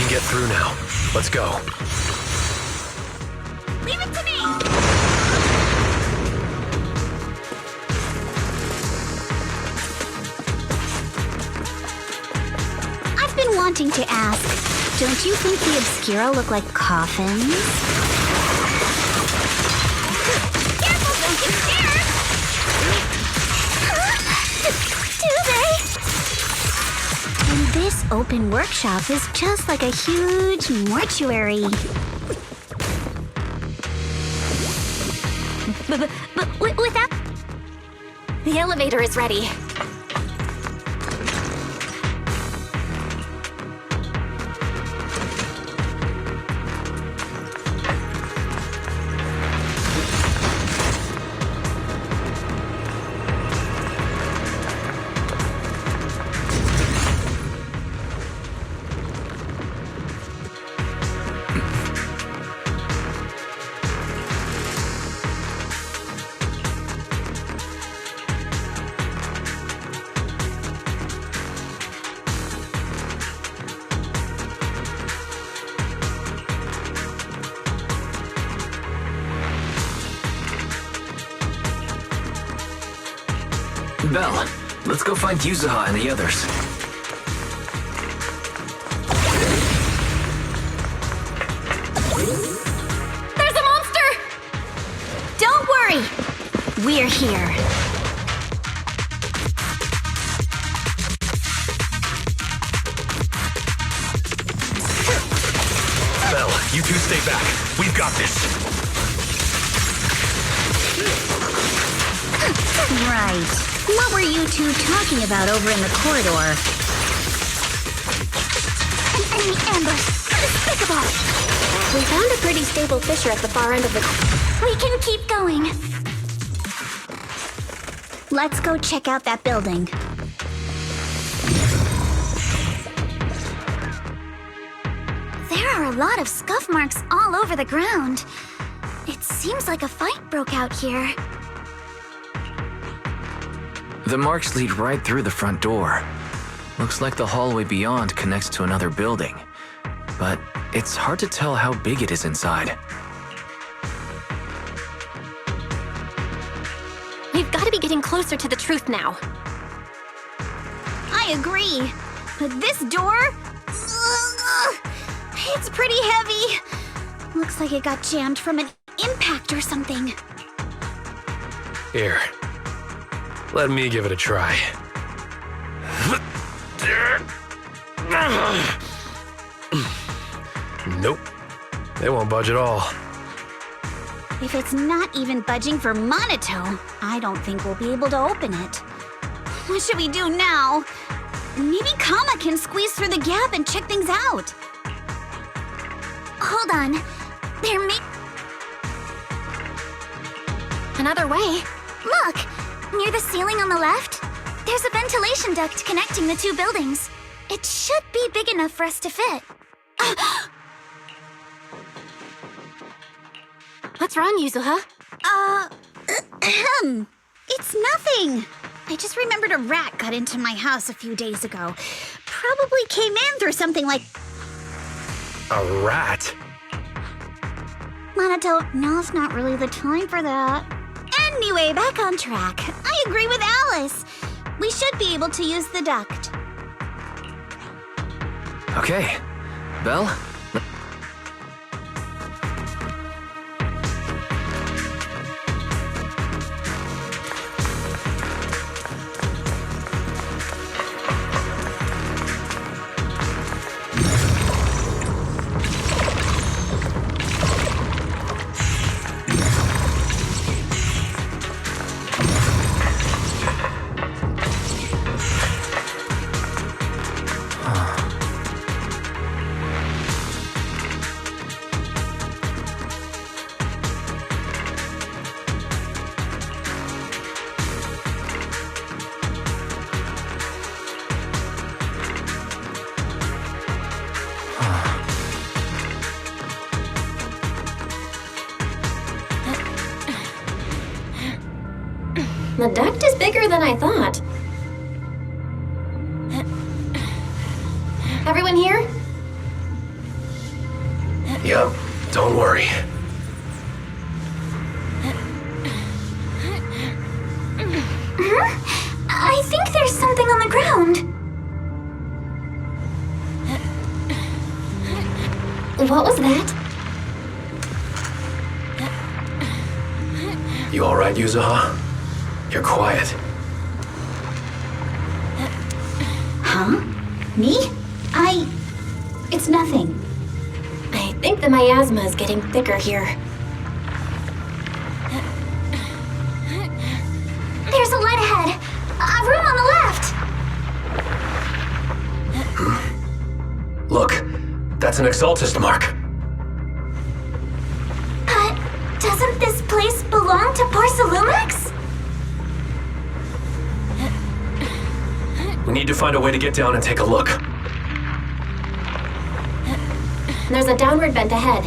Get through now. Let's go. Leave it to me. I've been wanting to ask, don't you think the Obscura look like coffins? Careful, don't get scared! Do they? And this open workshop is just like a huge mortuary. But without... The elevator is ready. Belle, let's go find Yuzuha and the others. There's a monster! Don't worry! We're here. Belle, you two stay back. We've got this. Right. What were you two talking about over in the corridor? An enemy ambush! Despicable! We found a pretty stable fissure at the far end of the... We can keep going. Let's go check out that building. There are a lot of scuff marks all over the ground. It seems like a fight broke out here. The marks lead right through the front door. Looks like the hallway beyond connects to another building. But it's hard to tell how big it is inside. We've got to be getting closer to the truth now. I agree. But this door? It's pretty heavy. Looks like it got jammed from an impact or something. Here. Let me give it a try. Nope. They won't budge at all. If it's not even budging for Monotone, I don't think we'll be able to open it. What should we do now? Maybe Kama can squeeze through the gap and check things out. Hold on. There may... Another way. Look! Near the ceiling on the left, there's a ventilation duct connecting the two buildings. It should be big enough for us to fit. What's wrong, Yuzuha? It's nothing. I just remembered a rat got into my house a few days ago. Probably came in through something like... A rat? Monato, now's not really the time for that. Anyway, back on track. I agree with Alice. We should be able to use the duct. Okay. Belle? The duct is bigger than I thought. Everyone here? Yep, don't worry. I think there's something on the ground. What was that? You alright, Yuzuha? You're quiet. Huh? Me? It's nothing. I think the miasma is getting thicker here. There's a light ahead. A room on the left. Look, that's an Exaltist mark. But doesn't this place belong to Porcelumex? We need to find a way to get down and take a look. There's a downward vent ahead.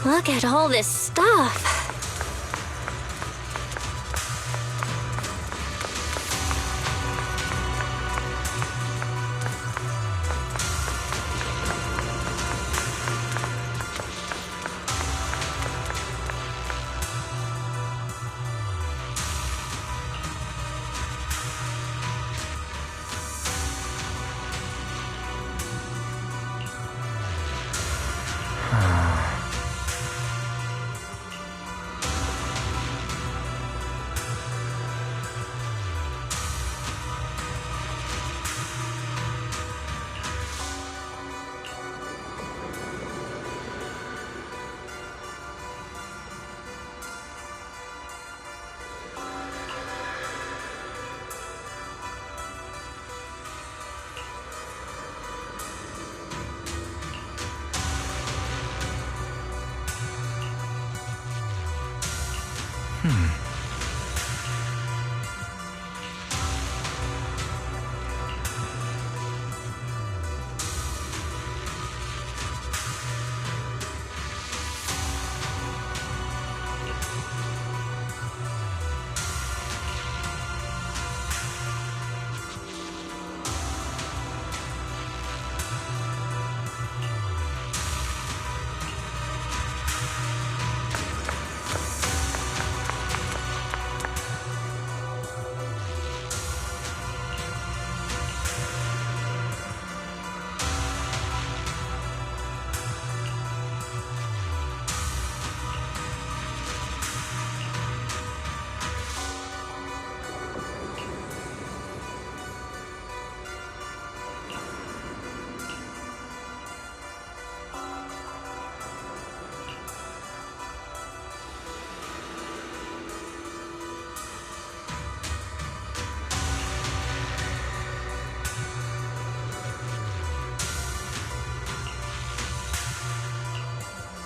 Look at all this stuff.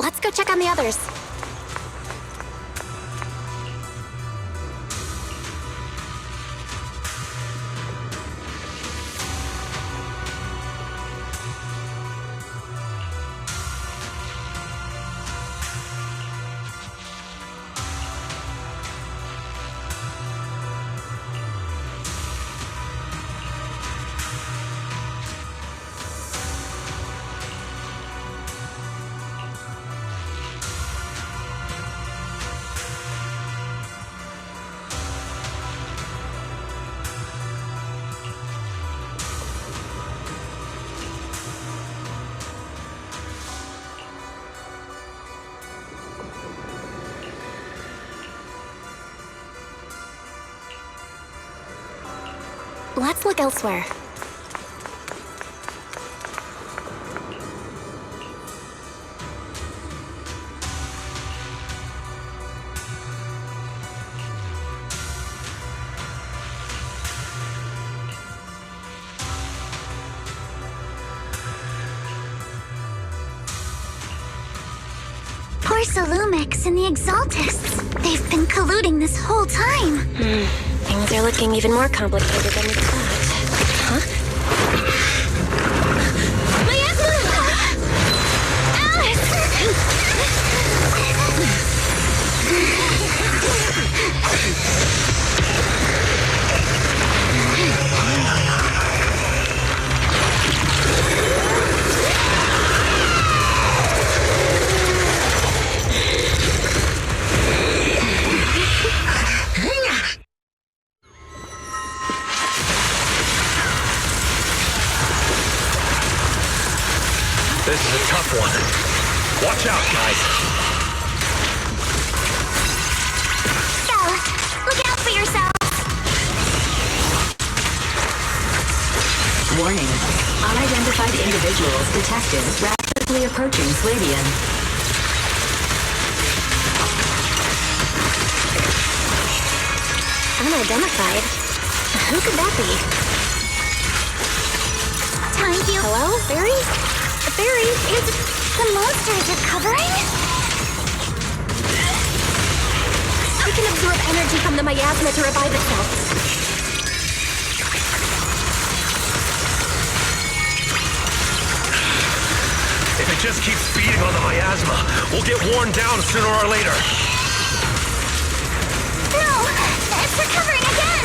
Let's go check on the others. Let's look elsewhere. Porsalumix and the Exaltists. They've been colluding this whole time. Things are looking even more complicated than we thought. Huh? This is a tough one. Watch out, guys. Belle, look out for yourselves. Warning. Unidentified individuals detected rapidly approaching Slavian. Unidentified? Who could that be? Time heal. Hello, Fairy? Fairy, Is the monsters recovering? I can absorb energy from the miasma to revive itself. If it just keeps feeding on the miasma, we'll get worn down sooner or later. No! It's recovering again!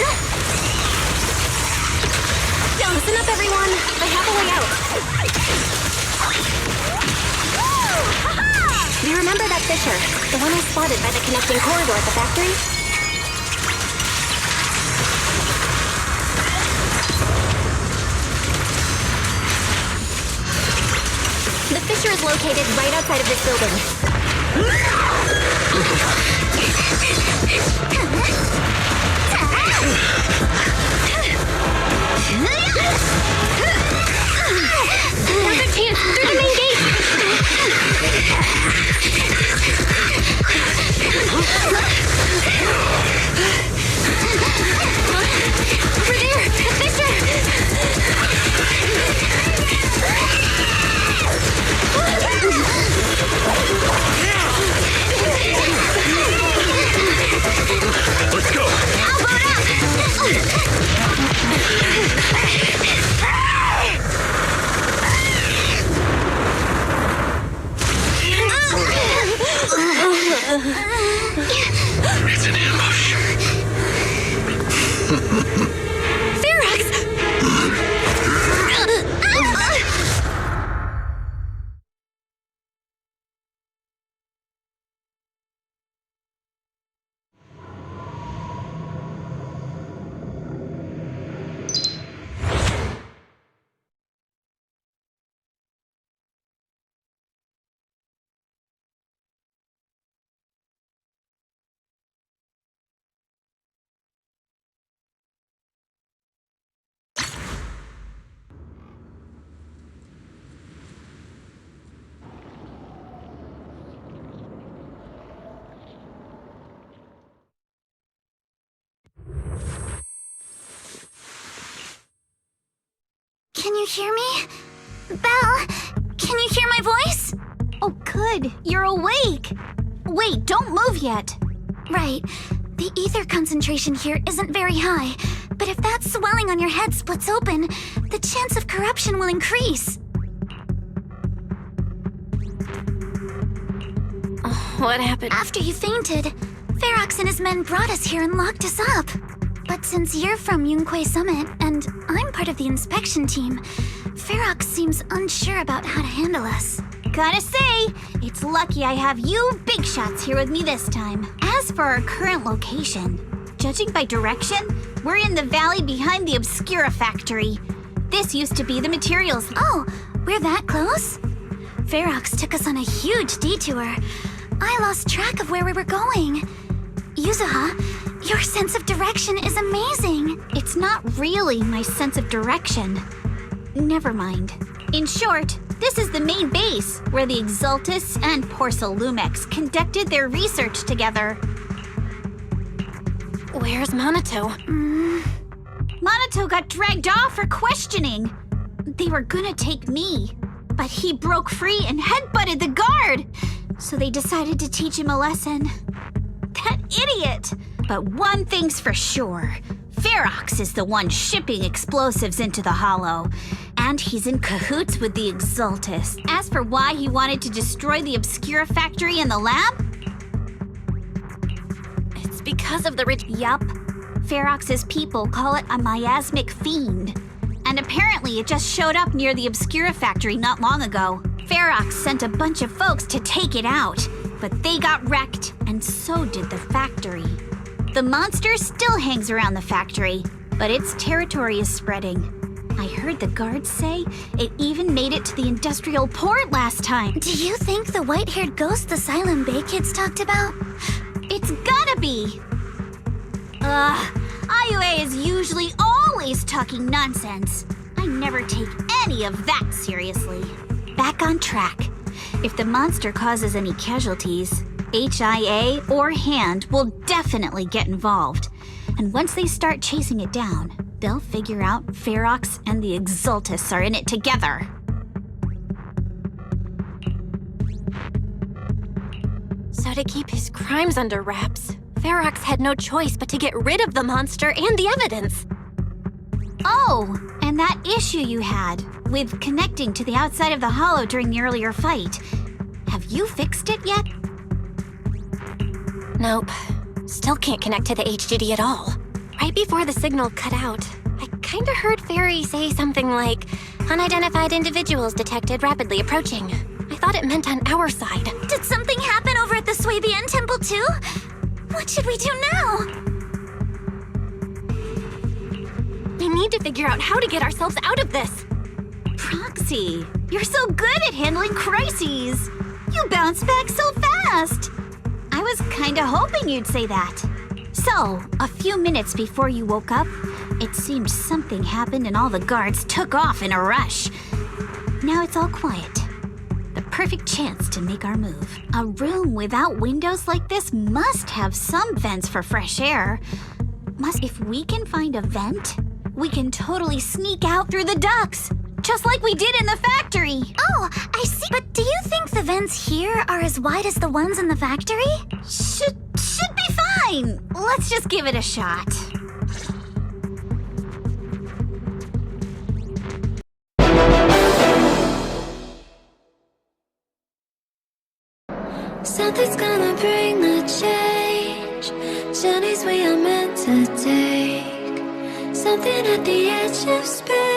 Listen up, everyone. I have a way out. Do you remember that fissure? The one I spotted by the connecting corridor at the factory? The fissure is located right outside of this building. Another chance through the main gate! Over there! The fissure! Let's go! I'll boat It's an ambush. Can you hear me? Belle, can you hear my voice? Oh, good. You're awake. Wait, don't move yet. Right. The ether concentration here isn't very high, but if that swelling on your head splits open, the chance of corruption will increase. What happened? After you fainted, Ferox and his men brought us here and locked us up. But since you're from Yunque Summit, and I'm part of the inspection team, Ferox seems unsure about how to handle us. Gotta say, it's lucky I have you big shots here with me this time. As for our current location, judging by direction, we're in the valley behind the Obscura factory. This used to be the materials. Oh, we're that close? Ferox took us on a huge detour. I lost track of where we were going. Yuzuha, your sense of direction is amazing. It's not really my sense of direction. Never mind. In short, this is the main base where the Exultus and Porcel Lumex conducted their research together. Where's Monato? Monato got dragged off for questioning. They were gonna take me, but he broke free and headbutted the guard. So they decided to teach him a lesson. That idiot! But one thing's for sure. Ferox is the one shipping explosives into the Hollow, and he's in cahoots with the Exultus. As for why he wanted to destroy the Obscura factory and the lab, It's because of the Yup. Ferox's people call it a miasmic fiend. And apparently it just showed up near the Obscura factory not long ago. Ferox sent a bunch of folks to take it out, but they got wrecked, and so did the factory. The monster still hangs around the factory, but its territory is spreading. I heard the guards say it even made it to the industrial port last time. Do you think the white-haired ghost the Silent Bay kids talked about? It's gotta be! IUA is usually always talking nonsense. I never take any of that seriously. Back on track. If the monster causes any casualties, HIA or Hand will definitely get involved. And once they start chasing it down, they'll figure out Ferox and the Exultus are in it together. So to keep his crimes under wraps, Ferox had no choice but to get rid of the monster and the evidence. Oh, and that issue you had with connecting to the outside of the Hollow during the earlier fight. Have you fixed it yet? Nope. Still can't connect to the HDD at all. Right before the signal cut out, I kinda heard Fairy say something like, "Unidentified individuals detected rapidly approaching." I thought it meant on our side. Did something happen over at the Swabian Temple too? What should we do now? We need to figure out how to get ourselves out of this. Proxy, you're so good at handling crises. You bounce back so fast. I was kinda hoping you'd say that. So, a few minutes before you woke up, it seemed something happened and all the guards took off in a rush. Now it's all quiet. The perfect chance to make our move. A room without windows like this must have some vents for fresh air. If we can find a vent, we can totally sneak out through the ducts, just like we did in the factory. Oh, I see. But do you think the vents here are as wide as the ones in the factory? Should be fine. Let's just give it a shot. Something's gonna bring the change. Journeys we are meant to take. Something at the edge of space.